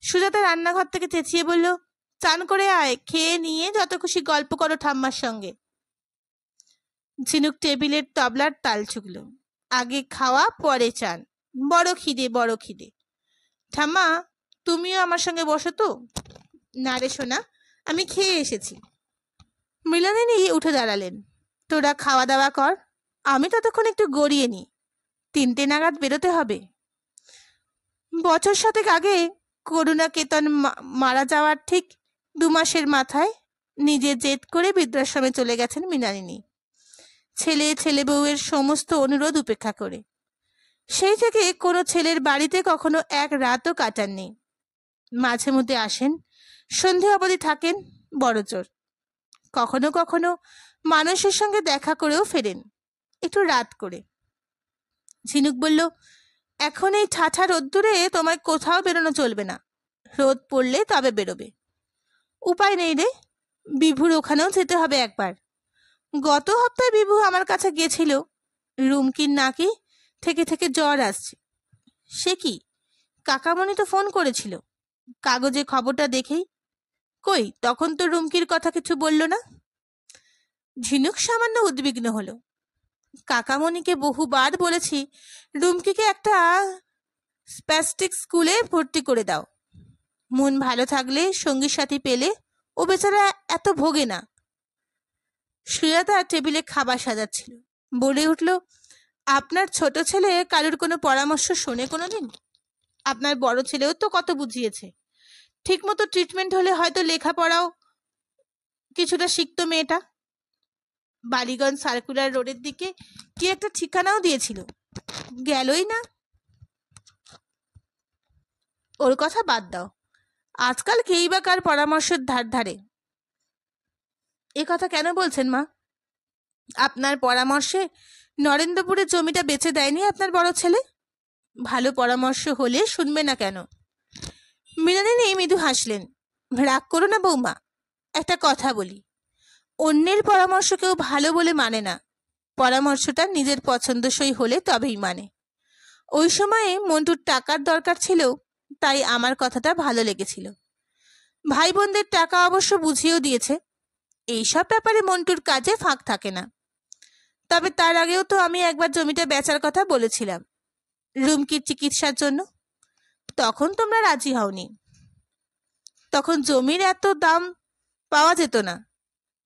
সুজাতা রান্নাঘর থেকে চেঁচিয়ে বলল, চান করে আয়, খেয়ে নিয়ে যত খুশি গল্প করো ঠাম্মার সঙ্গে। ঝিনুক টেবিলের তবলার তাল ছুকল। আগে খাওয়া, পরে চান, বড় খিদে বড় খিদে। ঠাম্মা, তুমিও আমার সঙ্গে বসো তো। না রে সোনা, আমি খেয়ে এসেছি। মৃণালিনী উঠে দাঁড়ালেন। তোরা খাওয়া দাওয়া কর, আমি ততক্ষণ একটু গড়িয়ে নি। 3টে নাগাদ বেরোতে হবে। বছর 7 আগে করুণা কেতন মারা যাওয়ার ঠিক 2 মাসের মাথায় নিজে জেদ করে বৃদ্ধাশ্রমে চলে গেছেন মৃণালিনী, ছেলে বউয়ের সমস্ত অনুরোধ উপেক্ষা করে। সেই থেকে কোনো ছেলের বাড়িতে কখনো এক রাতও কাটাননি। মাঝে মধ্যে আসেন, সন্ধে অবধি থাকেন বড়জোর। কখনো কখনো মানুষের সঙ্গে দেখা করেও ফেরেন, একটু রাত করে। ঝিনুক বলল, এখন এই ঠাঠা রোদ্দুরে তোমায় কোথাও বেরোনো চলবে না, রোদ পড়লে তবে বেরোবে। উপায় নেই রে, বিভুর ওখানেও যেতে হবে একবার। গত হপ্তাহে বিভু আমার কাছে গেছিল, রুমকির নাকি থেকে থেকে জ্বর আসছে। সে কি, কাকামণি তো ফোন করেছিল, কাগজে খবরটা দেখেই। কই, তখন তো রুমকির কথা কিছু বলল না। ঝিনুক সামান্য উদ্বিগ্ন হলো। কাকামণিকে বহুবার বলেছি রুমকিকে একটা স্প্যাস্টিক স্কুলে ভর্তি করে দাও, মন ভালো থাকলে সঙ্গী সাথী পেলে ও বেচারা এত ভোগে না। সুজাতা টেবিলে খাবার সাজাচ্ছিল, বলে উঠল, আপনার ছোট ছেলে কারুর কোনো পরামর্শ শোনে কোনোদিন? আপনার বড় ছেলেও তো কত বুঝিয়েছে, ঠিক মতো ট্রিটমেন্ট হলে হয়তো লেখাপড়াও কিছুটা শিখতো মেয়েটা। বালিগঞ্জ সার্কুলার রোডের দিকে কি একটা ঠিকানাও দিয়েছিল, গেলই না। ওর কথা বাদ দাও, আজকাল কেই বা কার পরামর্শের ধার ধারে। এ কথা কেন বলছেন মা? আপনার পরামর্শে নরেন্দ্রপুরে জমিটা বেচে দেয়নি আপনার বড় ছেলে? ভালো পরামর্শ হলে শুনবে না কেন? মৃণালিনী মৃদু হাসলেন। রাগ করো না বৌমা, একটা কথা বলি, অন্যের পরামর্শ কেউ ভালো বলে মানে না, পরামর্শটা নিজের পছন্দসই হলে তবেই মানে। ওই সময়ে মন্টুর টাকার দরকার ছিল, তাই আমার কথাটা ভালো লেগেছিল। ভাই বোনদের টাকা অবশ্য বুঝিয়েও দিয়েছে, এইসব ব্যাপারে মন্টুর কাজে ফাঁক থাকে না। তবে তার আগেও তো আমি একবার জমিটা বেচার কথা বলেছিলাম রুমকির চিকিৎসার জন্য, তখন তোমরা রাজি হওনি। তখন জমির এত দাম পাওয়া যেত না,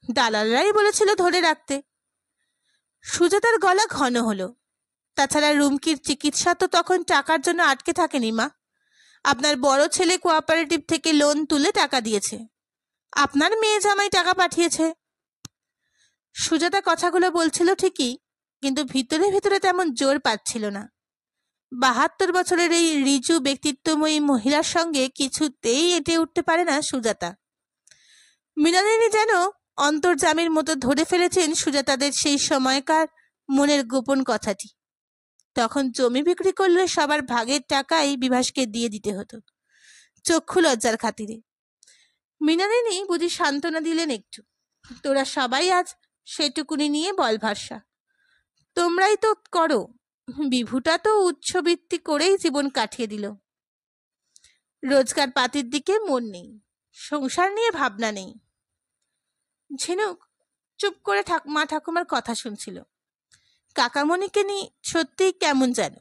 দালালরাই বলেছিল ধরে রাখতে। সুজাতার গলা ঘন হলো। তাছাড়া রুমকির চিকিৎসা তো তখন টাকার জন্য আটকে থাকেনি মা, আপনার বড় ছেলে কোঅপারেটিভ থেকে লোন তুলে টাকা দিয়েছে, আপনার মেয়ে জামাই টাকা পাঠিয়েছে। সুজাতা কথাগুলো বলছিল ঠিকই, কিন্তু ভিতরে ভিতরে তেমন জোর পাচ্ছিল না। 72 বছরের এই রিজু ব্যক্তিত্বময়ী মহিলার সঙ্গে কিছুতেই এটে উঠতে পারে না সুজাতা। মৃণালিনী যেন অন্তর্যামীর মতো ধরে ফেলেছেন সুজাতাদের সেই সময়কার মনের গোপন কথাটি। তখন জমি বিক্রি করলে সবার ভাগের টাকাই বিভাসকে দিয়ে দিতে হতো, চক্ষু লজ্জার খাতিরে। মৃণালিনী বুঝি সান্ত্বনা দিলেন একটু, তোরা সবাই আজ সেটুকুনি নিয়ে বল ভরসা, তোমরাই তো করো। বিভুটা তো উচ্চবৃত্তি করেই জীবন কাটিয়ে দিল, রোজগার পাতির দিকে মন নেই, সংসার নিয়ে ভাবনা নেই। ঝিনুক চুপ করে মা ঠাকুমার কথা শুনছিল। কাকামণিকে নিয়ে সত্যিই কেমন যেন,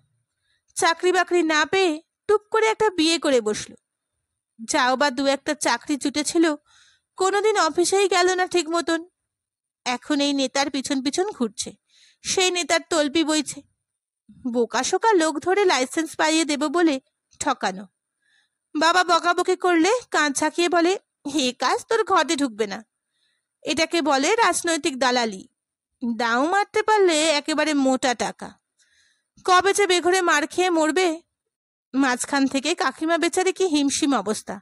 চাকরি বাকরি না পেয়ে টুপ করে একটা বিয়ে করে বসলো। যাও বা 2-1টা চাকরি জুটেছিল, কোনোদিন অফিসেই গেল না ঠিক মতন। এখন এই নেতার পিছন পিছন ঘুরছে, সেই নেতার তলপি বইছে। বোকাশোকা লোক ধরে লাইসেন্স পাইয়ে দেব বলে ঠকানো। বাবা বকাবকি করলে কান ছাকিয়ে বলে, এ কাজ তোর ঘরে ঢুকবে না। এটাকে বলে রাজনৈতিক দালালি, দাও মারতে পারলে একেবারে মোটা টাকা। কবে যে বেঘরে মার খেয়ে মরবে। মাঝখান থেকে কাকিমা বেচারে কি হিমশিম অবস্থা,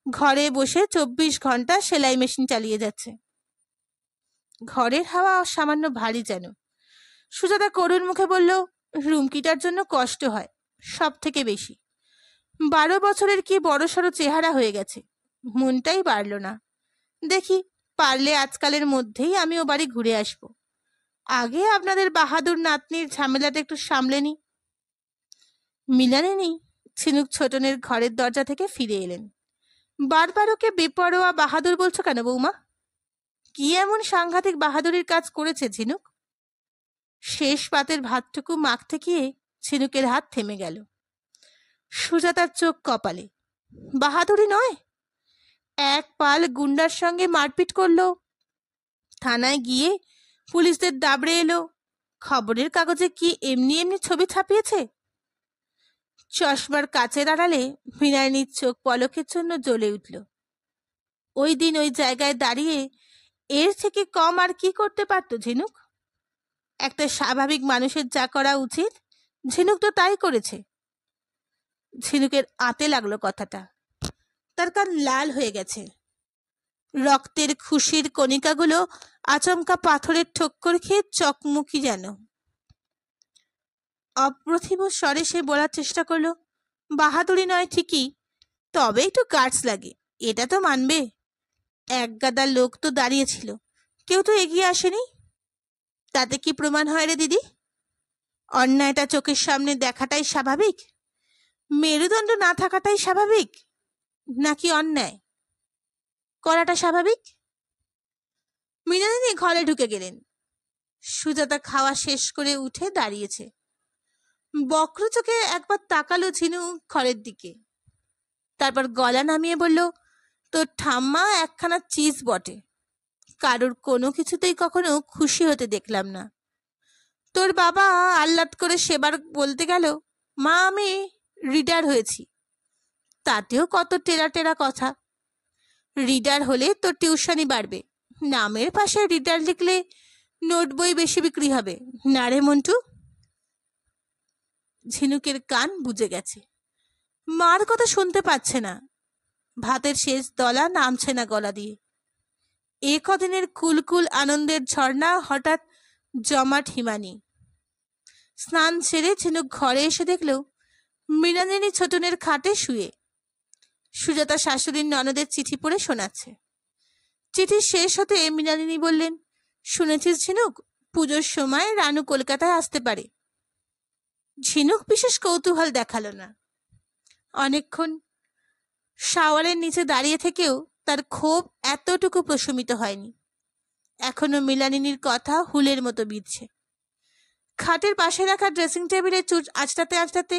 ঘরে বসে 24 ঘন্টা সেলাই মেশিন চালিয়ে যাচ্ছে। ঘরের হাওয়া সামান্য ভারী যেন। সুজাতা করুণ মুখে বলল, রুমকিটার জন্য কষ্ট হয় সব থেকে বেশি। 12 বছরের কি বড়সড় চেহারা হয়ে গেছে, মনটাই বাড়ল না। দেখি পারলে আজকালের মধ্যেই আমি ও বাড়ি ঘুরে আসব, আগে আপনাদের বাহাদুর নাতনির ঝামেলাটা একটু সামলে নি। মৃণালিনী ঝিনুক ছোটনের ঘরের দরজা থেকে ফিরে এলেন। বারবার ওকে বেপরোয়া বাহাদুর বলছো কেন বৌমা? কি এমন সাংঘাতিক বাহাদুরির কাজ করেছে ঝিনুক? শেষ পাতের ভাতটুকু মাখতে গিয়ে ঝিনুকের হাত থেমে গেল। সুজাতার চোখ কপালে। বাহাদুরি নয়, এক পাল গুন্ডার সঙ্গে মারপিট করলো, থানায় গিয়ে পুলিশদের দাবড়ে এলো, খবরের কাগজে কি এমনি এমনি ছবি ছাপিয়েছে? চশমার কাচের আড়ালে মৃণালিনীর চোখ পলকের জন্য জ্বলে উঠল। ওই দিন ওই জায়গায় দাঁড়িয়ে এর থেকে কম আর কি করতে পারত ঝিনুক? একটা স্বাভাবিক মানুষের যা করা উচিত ঝিনুক তো তাই করেছে। ঝিনুকের আঁতে লাগলো কথাটা। তার কান লাল হয়ে গেছে। রক্তের খুশির কণিকাগুলো আচমকা পাথরের ঠক্কর খেয়ে চকমুকি যেন। অপ্রতিভ স্বরে সে বলার চেষ্টা করলো, বাহাদুরি নয় ঠিকই, তবে একটু গার্ডস লাগে, এটা তো মানবে। এক গাদা লোক তো দাঁড়িয়েছিল, কেউ তো এগিয়ে আসেনি। তাতে কি প্রমাণ হয় রে দিদি? অন্যায়টা চোখের সামনে দেখাটাই স্বাভাবিক? মেরুদণ্ড না থাকাটাই স্বাভাবিক, নাকি অন্যায় করাটা স্বাভাবিক? মৃণালিনী ঘরে ঢুকে গেলেন। সুজাতা খাওয়া শেষ করে উঠে দাঁড়িয়েছে। বক্র চোখে একবার তাকালো ঝিনুক ঘরের দিকে, তারপর গলা নামিয়ে বলল, তোর ঠাম্মা একখানা চিজ বটে, কারোর কোনো কিছুতেই কখনো খুশি হতে দেখলাম না। তোর বাবা আহ্লাদ করে সেবার বলতে গেল, মা আমি রিডার হয়েছি, তাতেও কত টেরা টেরা কথা। রিডার হলে তোর টিউশনি বাড়বে, নামের পাশে রিডার লিখলে নোট বই বেশি বিক্রি হবে না রে মন্টু? ঝিনুকের কান বুজে গেছে, মার কথা শুনতে পাচ্ছে না। ভাতের শেষ দলা নামছে না গলা দিয়ে। এ কদিনের কুলকুল আনন্দের ঝর্ণা হঠাৎ জমাট হিমানি। স্নান সেরে ঝিনুক ঘরে এসে দেখলেও মৃণালিনী ছোটনের খাটে শুয়ে। সুজাতা শাশুড়ির ননদের চিঠি পড়ে শোনাচ্ছে। চিঠি শেষ হতে মৃণালিনী বললেন, শুনেছিস ঝিনুক, পুজোর সময় রানু কলকাতায় আসতে পারে। ঝিনুক বিশেষ কৌতূহল দেখালো না। অনেকক্ষণ শাওয়ারের নিচে দাঁড়িয়ে থেকেও তার ক্ষোভ এতটুকু প্রশমিত হয়নি। এখনো মৃণালিনীর কথা হুলের মতো বিঁধছে। খাটের পাশে রাখা ড্রেসিং টেবিলে চুট আঁচড়াতে আঁচড়াতে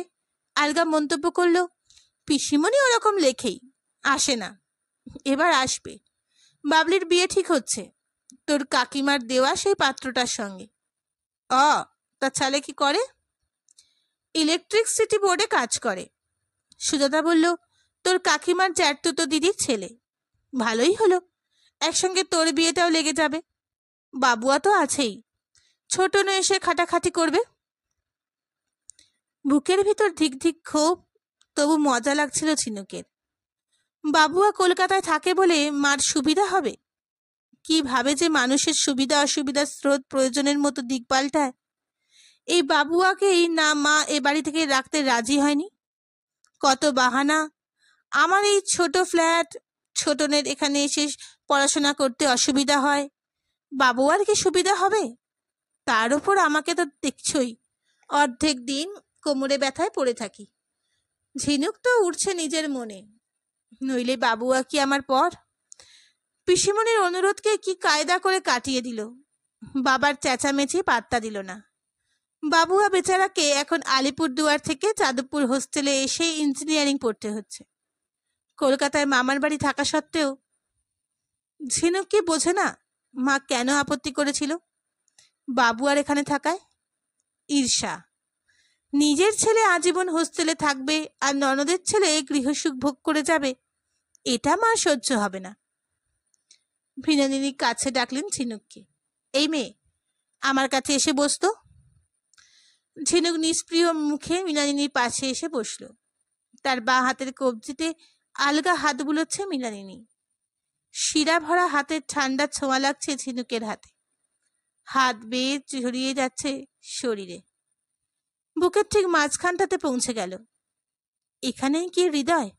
আলগা মন্তব্য করলো, পিসিমণি ওরকম লেখেই, আসে না, এবার আসবে। বাবলির বিয়ে ঠিক হচ্ছে, তোর কাকিমার দেওয়া সেই পাত্রটার সঙ্গে। তার ছেলে কি করে? ইলেকট্রিসিটি বোর্ডে কাজ করে। সুজাতা বলল, তোর কাকিমার জ্যাঠতুতো দিদির ছেলে। ভালোই হলো, একসঙ্গে তোর বিয়েটাও লেগে যাবে। বাবুয়া তো আছেই, ছোট নয় এসে খাটাখাটি করবে। বুকের ভিতর ধিক ধিক ক্ষোভ, তবু মজা লাগছিল ঝিনুকের। বাবুয়া কলকাতায় থাকে বলে মার সুবিধা হবে? কিভাবে যে মানুষের সুবিধা অসুবিধার স্রোত প্রয়োজনের মতো দিক পাল্টায়। এই বাবুয়াকেই না মা এ বাড়ি থেকে রাখতে রাজি হয়নি। কত বাহানা, আমার এই ছোট ফ্ল্যাট, ছোটনের এখানে এসে পড়াশোনা করতে অসুবিধা হয়, বাবুয়ার কি সুবিধা হবে? তার উপর আমাকে তো দেখছই, অর্ধেক দিন কোমরে ব্যথায় পড়ে থাকি। ঝিনুক তো উঠছে নিজের মনে, নইলে বাবুয়া কি আমার পর? পিসিমণির অনুরোধকে কি কায়দা করে কাটিয়ে দিল। বাবার চেঁচামেচি পাত্তা দিল না। বাবুয়া বেচারাকে এখন আলিপুরদুয়ার থেকে যাদবপুর হোস্টেলে এসে ইঞ্জিনিয়ারিং পড়তে হচ্ছে, কলকাতায় মামার বাড়ি থাকা সত্ত্বেও। ঝিনুক কি বোঝে না মা কেন আপত্তি করেছিল বাবুয়ার এখানে থাকায়? ঈর্ষা। নিজের ছেলে আজীবন হোস্টেলে থাকবে আর ননদের ছেলে গৃহসুখ ভোগ করে যাবে, এটা মা সহ্য হবে না। মৃণালিনী কাছে ডাকলেন ঝিনুককে, এই মেয়ে আমার কাছে এসে বসতো। ঝিনুক নিষ্প্রিয় মুখে মৃণালিনীর পাশে এসে বসল। তার বাঁ হাতের কবজিতে আলগা হাত বুলোচ্ছে মৃণালিনী। শিরা ভরা হাতের ঠান্ডা ছোঁয়া লাগছে ঝিনুকের হাতে। হাত বেয়ে ছড়িয়ে যাচ্ছে শরীরে, বুকের ঠিক মাঝখানটাতে পৌঁছে গেল। এখানেই কি হৃদয়?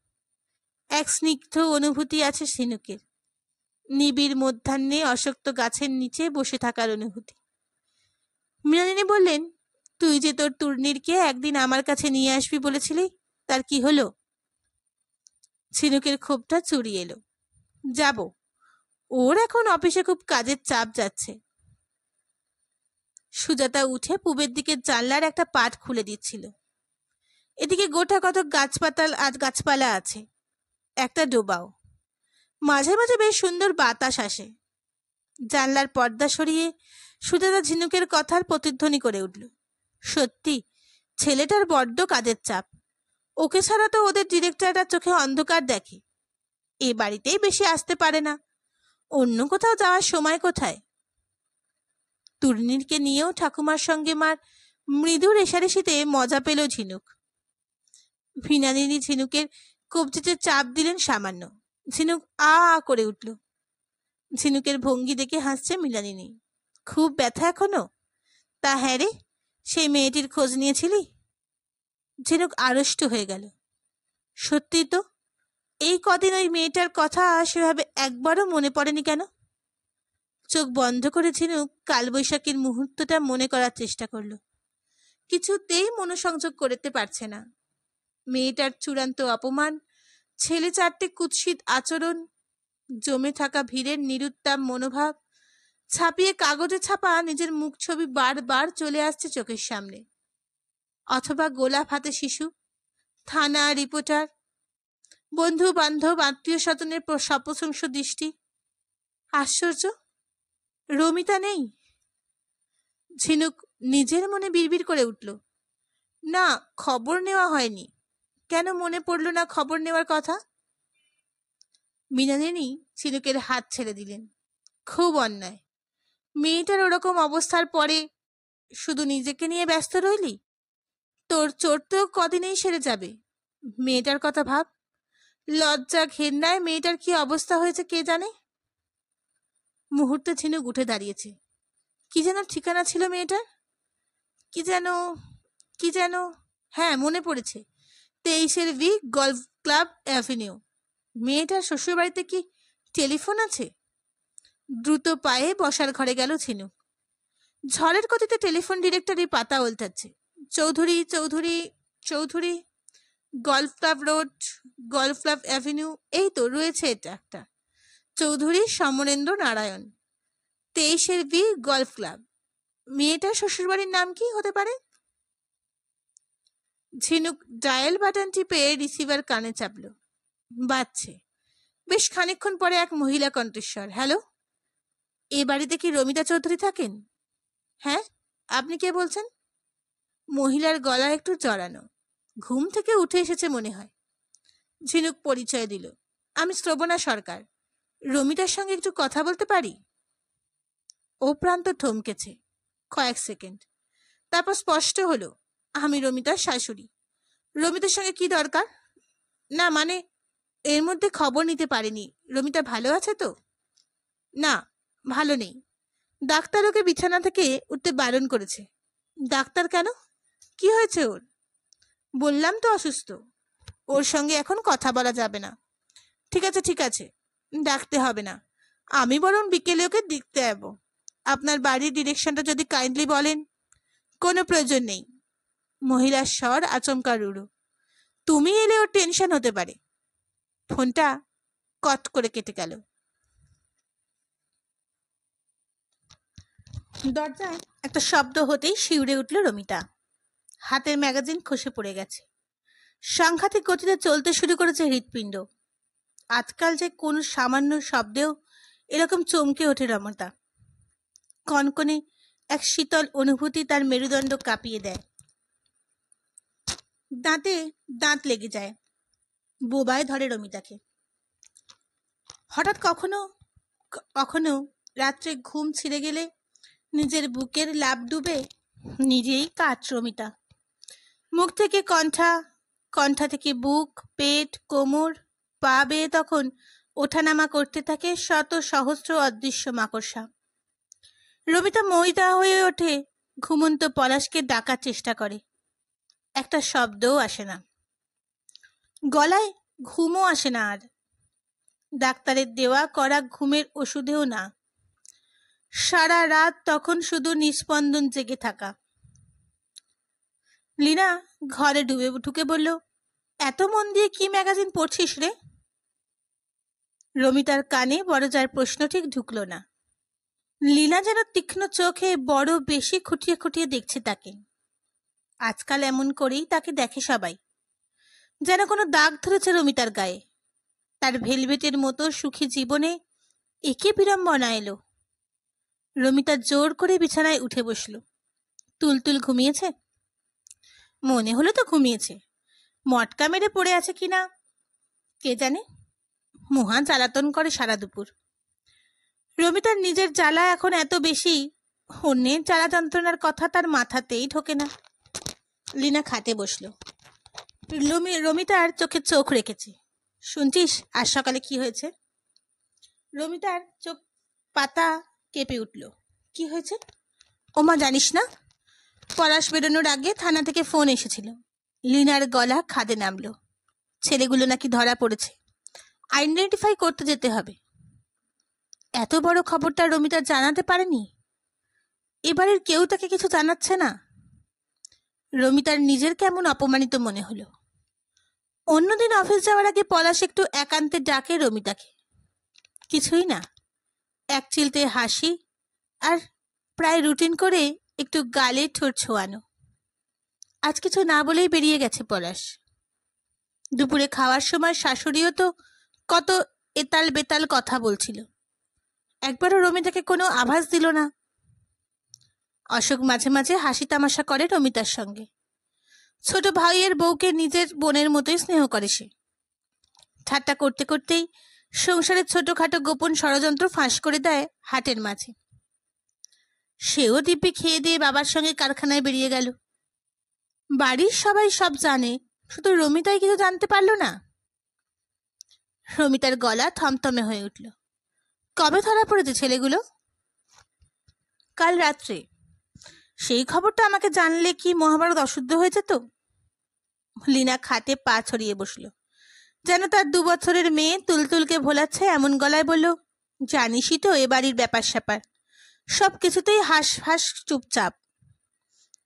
এক স্নিগ্ধ অনুভূতি আছে ঝিনুকের, নিবিড় মধ্যাহ্নে অশক্ত গাছের নিচে বসে থাকার অনুভূতি। মৃণালিনী বললেন, তুই যে তোর তূর্ণিরকে একদিন আমার কাছে নিয়ে আসবি বলেছিলি, তার কি হলো? ঝিনুকের ক্ষোভটা চুরিয়ে এলো। যাব, ওর এখন অফিসে খুব কাজের চাপ যাচ্ছে। সুজাতা উঠে পূবের দিকে জানলার একটা পাট খুলে দিচ্ছিল। এদিকে গোটা কত গাছপালা আছে, একটা ডোবাও। মাঝে মাঝে বেশ সুন্দর বাতাস আসে। জানলার পর্দা সরিয়ে সুজাতা ঝিনুকের কথার প্রতিধ্বনি করে উঠল। সত্যি ছেলেটার বড্ড কাজের চাপ। ওকে ছাড়া তো ওদের ডিরেক্টরটা চোখে অন্ধকার দেখে। এ বাড়িতেই বেশি আসতে পারে না, অন্য কোথাও যাওয়ার সময় কোথায়? তরুণীকে নিয়েও ঠাকুমার সঙ্গে মার মৃদু রেশারেশিতে মজা পেল ঝিনুক। ভিনাদিনী ঝিনুকের কবজিতে চাপ দিলেন সামান্য। ঝিনুক আ করে উঠল। ঝিনুকের ভঙ্গি দেখে হাসছে মৃণালিনী। খুব ব্যথা এখনো? তা হ্যাঁ রে, সেই মেয়েটির খোঁজ নিয়েছিলি? ঝিনুক আড়ষ্ট হয়ে গেল। সত্যি তো, এই কদিন ওই মেয়েটার কথা সেভাবে একবারও মনে পড়েনি কেন? চোখ বন্ধ করে ঝিনুক কালবৈশাখীর মুহূর্তটা মনে করার চেষ্টা করল। কিছুতেই মনোসংযোগ করতে পারছে না। মেয়েটার চূড়ান্ত অপমান, ছেলে চারটে কুৎসিত আচরণ, জমে থাকা ভিড়ের নিরুত্তাপ মনোভাব, ছাপিয়ে কাগজে ছাপা নিজের মুখ ছবি বারবার চলে আসছে চোখের সামনে। অথবা গোলাপ হাতে শিশু, থানা রিপোর্টার, বন্ধু বান্ধব আত্মীয় স্বজনের সপ্রশংস দৃষ্টি। আশ্চর্য, রমিতা নেই। ঝিনুক নিজের মনে বিড়বিড় করে উঠল, না, খবর নেওয়া হয়নি। কেন মনে পড়ল না খবর নেওয়ার কথা? মৃণালিনী ঝিনুকের হাত ছেড়ে দিলেন। খুব অন্যায়। মেয়েটার ওরকম অবস্থার পরে শুধু নিজেকে নিয়ে ব্যস্ত রইলি? তোর চোট তো কদিনেই সেরে যাবে। মেয়েটার কথা ভাব। লজ্জা ঘেন্নায় মেয়েটার কি অবস্থা হয়েছে কে জানে। মুহূর্তে ঝিনুক উঠে দাঁড়িয়েছে। কি যেন ঠিকানা ছিল মেয়েটার? কি যেন হ্যাঁ, মনে পড়েছে, 23 বি গলফ ক্লাব অ্যাভিনিউ। মেয়েটার শ্বশুরবাড়িতে কি টেলিফোন আছে? দ্রুত পায়ে বসার ঘরে গেল ঝিনুক। ঝড়ের গতিতে টেলিফোন ডিরেক্টরি পাতা উল্টাচ্ছে। Chowdhury Chowdhury Chowdhury, golf club road, golf club avenue, এই তো রয়েছে এটা একটা। Chowdhury Samarendra Narayan, 23 B golf club. মেয়েটার শ্বশুরবাড়ির নাম কি হতে পারে? ঝিনুক ডায়াল বাটন টিপে রিসিভার কানে চাপল। বাজছে। বেশ খানিকক্ষণ পরে এক মহিলা কণ্ঠস্বর, হ্যালো, এ বাড়িতে কি রমিতা চৌধুরী থাকেন? হ্যাঁ, আপনি কে বলছেন? মহিলার গলা একটু জড়ানো। ঘুম থেকে উঠে এসেছে মনে হয়। ঝিনুক পরিচয় দিল, আমি শ্রবণা সরকার। রমিতার সঙ্গে একটু কথা বলতে পারি? ও প্রান্ত থমকেছে কয়েক সেকেন্ড, তারপর স্পষ্ট হলো, আমি রমিতার শাশুড়ি। রমিতার সঙ্গে কি দরকার? না মানে, এর মধ্যে খবর নিতে পারিনি। রমিতা ভালো আছে তো? না, ভালো নেই। ডাক্তার ওকে বিছানা থেকে উঠতে বারণ করেছে। ডাক্তার কেন? কি হয়েছে ওর? বললাম তো অসুস্থ। ওর সঙ্গে এখন কথা বলা যাবে না। ঠিক আছে ঠিক আছে, ডাকতে হবে না। আমি বরং বিকেলে ওকে দেখতে যাব। আপনার বাড়ির ডিরেকশনটা যদি কাইন্ডলি বলেন। কোনো প্রয়োজন নেই। মহিলার স্বর আচমকা রুড়ো। তুমি এলে ওর টেনশন হতে পারে। ফোনটা কট করে কেটে গেল। দরজায় একটা শব্দ হতেই শিউরে উঠল রমিতা। হাতের ম্যাগাজিন খসে পড়ে গেছে। সাংঘাতিক গতিতে চলতে শুরু করেছে হৃৎপিণ্ড। আজকাল যে কোন সামান্য শব্দেও এরকম চমকে ওঠে রমিতা। কনকনে এক শীতল অনুভূতি তার মেরুদণ্ড কাঁপিয়ে দেয়। দাঁতে দাঁত লেগে যায়। বোবায় ধরে রমিতাকে। হঠাৎ কখনো কখনো রাত্রে ঘুম ছিঁড়ে গেলে নিজের বুকের লাভ ডুবে নিজেই কাট রমিতা। মুখ থেকে কণ্ঠা, কণ্ঠা থেকে বুক, পেট, কোমর, পা বেয়ে তখন ওঠানামা করতে থাকে শত সহস্র অদৃশ্য মাকড়সা। রমিতা মইদা হয়ে ওঠে, ঘুমন্ত পলাশকে ডাকার চেষ্টা করে। একটা শব্দও আসে না। গলায় ঘুমও আসে না আর। ডাক্তারের দেওয়া করা ঘুমের ওষুধেও না। সারা রাত তখন শুধু নিস্পন্দন জেগে থাকা। লীনা ঘরে ঢুকে বলল, এত মন দিয়ে কি ম্যাগাজিন পড়ছিস রে? রমিতার কানে বড়জার প্রশ্ন ঠিক ঢুকল না। লীনা যেন তীক্ষ্ণ চোখে বড় বেশি খুঁটিয়ে খুঁটিয়ে দেখছে তাকে। আজকাল এমন করেই তাকে দেখে সবাই। যেন কোনো দাগ ধরেছে রমিতার গায়ে। তার ভেলভেটের মতো সুখী জীবনে একে বিড়ম্বনা এলো। রমিতা জোর করে বিছানায় উঠে বসল। তুলতুল ঘুমিয়েছে? মনে হলো তো ঘুমিয়েছে, মটকা মেরে পড়ে আছে কিনা কে জানে। মহা জ্বালাতন করে সারা দুপুর। রমিতার নিজের জ্বালা এখন এত বেশি, অন্যের জ্বালা যন্ত্রণার কথা তার মাথাতেই ঢোকে না। লীনা খাটে বসলো। রমিতার চোখে চোখ রেখেছে। শুনছিস আজ সকালে কি হয়েছে? রমিতার চোখ পাতা কেঁপে উঠল। কি হয়েছে? ওমা, জানিস না? পলাশ বেরোনোর আগে থানা থেকে ফোন এসেছিল। লীনার গলা খাদে নামলো। ছেলেগুলো নাকি ধরা পড়েছে, আইডেন্টিফাই করতে যেতে হবে। এত বড় খবরটা রমিতা জানাতে পারেনি। এবারের কেউ তাকে কিছু জানাচ্ছে না। রমিতার নিজের কেমন অপমানিত মনে হলো। অন্যদিন অফিস যাওয়ার আগে পলাশ একটু একান্তে ডাকে রমিতাকে। কিছুই না, এক চিলতে হাসি আর প্রায় রুটিন করে একটু গালে ঠোঁট ছোঁয়ানো। আজ কিছু না বলেই বেরিয়ে গেছে পলাশ। দুপুরে খাওয়ার সময় শাশুড়িও তো কত এতাল বেতাল কথা বলছিল, একবারও রমিতাকে কোনো আভাস দিল না। অশোক মাঝে মাঝে হাসি তামাশা করে রমিতার সঙ্গে। ছোট ভাইয়ের বউকে নিজের বোনের মতোই স্নেহ করে সে। ঠাট্টা করতে করতেই সংসারের ছোটখাটো গোপন ষড়যন্ত্র ফাঁস করে দেয় হাটের মাঝে। সেও দিব্যি খেয়ে দিয়ে বাবার সঙ্গে কারখানায় বেরিয়ে গেল। বাড়ির সবাই সব জানে, শুধু রমিতাই কিছু জানতে পারল না। রমিতার গলা থমথমে হয়ে উঠল। কবে ধরা পড়েছে ছেলেগুলো? কাল রাত্রে। সেই খবরটা আমাকে জানলে কি মহাভারত অশুদ্ধ হয়েছে তো? লীনা খাটে পা ছড়িয়ে বসল, যেন তার 2 বছরের মেয়ে তুলতুলকে ভোলাচ্ছে এমন গলায় বলল, জানিসই তো এ বাড়ির ব্যাপার স্যাপার, সব কিছুতেই হাস হাস চুপচাপ।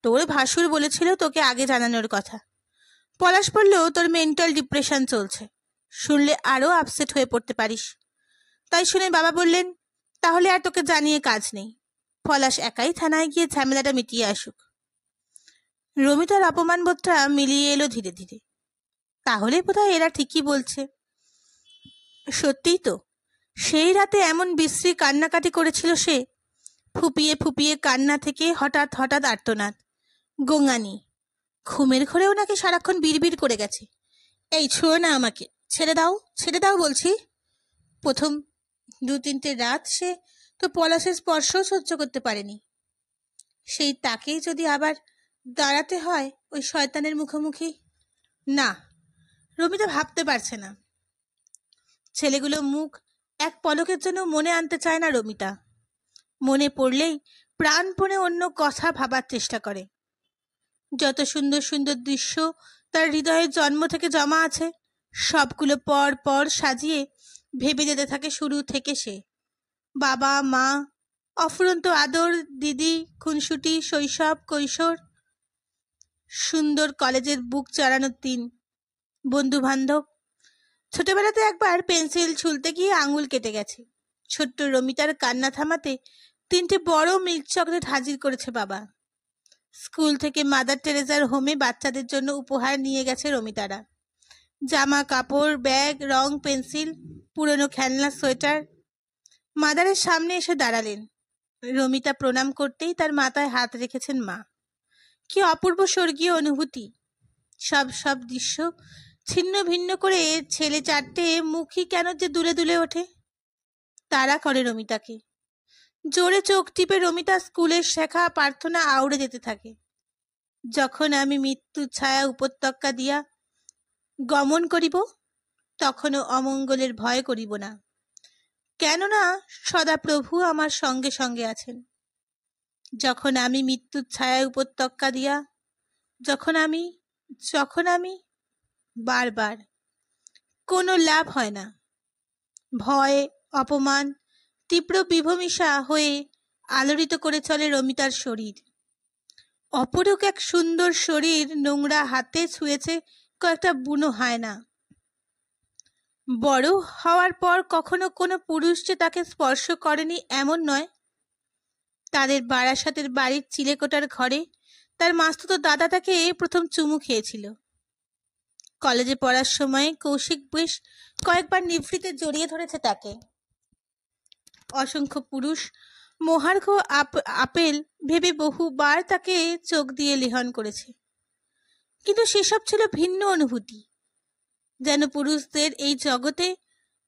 তোর ভাসুর বলেছিল তোকে আগে জানানোর কথা। পলাশ বলল তোর মেন্টাল ডিপ্রেশন চলছে, শুনলে আরো আপসেট হয়ে পড়তে পারিস। তাই শুনে বাবা বললেন তাহলে আর তোকে জানিয়ে কাজ নেই, পলাশ একাই থানায় গিয়ে ঝামেলাটা মিটিয়ে আসুক। রমিতার অপমান বোধটা মিলিয়ে এলো ধীরে ধীরে। তাহলে বোধহয় এরা ঠিকই বলছে। সত্যিই তো, সেই রাতে এমন বিশ্রী কান্নাকাটি করেছিল সে। ফুপিয়ে ফুপিয়ে কান্না থেকে হঠাৎ হঠাৎ আর্তনাদ, গোঙানি। ঘুমের ঘরেও নাকি সারাক্ষণ বিড়বিড় করে গেছে, এই ছুঁয়ো না আমাকে, ছেড়ে দাও ছেড়ে দাও বলছি। প্রথম 2-3টে রাত সে তো পলাশের স্পর্শও সহ্য করতে পারেনি। সেই তাকেই যদি আবার দাঁড়াতে হয় ওই শয়তানের মুখোমুখি। না, রমিতা ভাবতে পারছে না। ছেলেগুলো মুখ এক পলকের জন্য মনে আনতে চায় না রমিতা। মনে পড়লেই প্রাণপণে অন্য কথা ভাবার চেষ্টা করে। যত সুন্দর সুন্দর দৃশ্য তার হৃদয়ে জন্ম থেকে জমা আছে, সবগুলো পর পর সাজিয়ে ভেবে যেতে থাকে শুরু থেকে সে। বাবা মা, অফুরন্ত আদর, দিদি, খুনসুটি, শৈশব কৈশোর, সুন্দর কলেজের বুক চড়ানোর দিন, বন্ধু বান্ধব। ছোটবেলাতে একবার পেন্সিল ছুলতে গিয়ে আঙুল কেটে গেছে। ছোট্ট রমিতার কান্না থামাতে 3টে বড় মিল্ক চকলেট হাজির করেছে বাবা। স্কুল থেকে মাদার টেরেজার হোমে বাচ্চাদের জন্য উপহার নিয়ে গেছে রমিতারা। জামা কাপড়, ব্যাগ, রং, পেন্সিল, পুরনো খেলনা, সোয়েটার। মাদারের সামনে এসে দাঁড়ালেন। রমিতা প্রণাম করতেই তার মাথায় হাত রেখেছেন মা। কি অপূর্ব স্বর্গীয় অনুভূতি। সব সব দৃশ্য ছিন্ন ভিন্ন করে ছেলে 4টে মুখই কেন যে দুলে দুলে ওঠে। তাড়া করে রমিতাকে। জোরে চোখ টিপে রমিতা স্কুলের শেখা প্রার্থনা আউড়ে যেতে থাকে। যখন আমি মৃত্যু ছায়া উপত্যকা দিয়া গমন করিব, তখনও অমঙ্গলের ভয় করিব না, কেননা সদা প্রভু আমার সঙ্গে সঙ্গে আছেন। যখন আমি মৃত্যুর ছায়া উপত্যকা দিয়া যখন আমি বারবার কোনো লাভ হয় না। ভয়, অপমান, তীব্র বিভূমিষা হয়ে আলোড়িত করে চলে রমিতার শরীর। অপরূপ এক সুন্দর শরীর নোংরা হাতে ছুঁয়েছে কয়েকটা বুনো হায়না। বড় হওয়ার পর কখনো কোনো পুরুষ যে তাকে স্পর্শ করেনি এমন নয়। তাদের বারাসাতের বাড়ির চিলেকোটার ঘরে তার মাস্তুতো দাদা তাকে প্রথম চুমু খেয়েছিল। কলেজে পড়ার সময় কৌশিক বেশ কয়েকবার নিভৃতে জড়িয়ে ধরেছে তাকে। অসংখ্য পুরুষ মহার্ঘ আপেল ভেবে বহুবার তাকে চোখ দিয়ে লিহন করেছে, কিন্তু সেসব ছিল ভিন্ন অনুভূতি। যেন পুরুষদের এই জগতে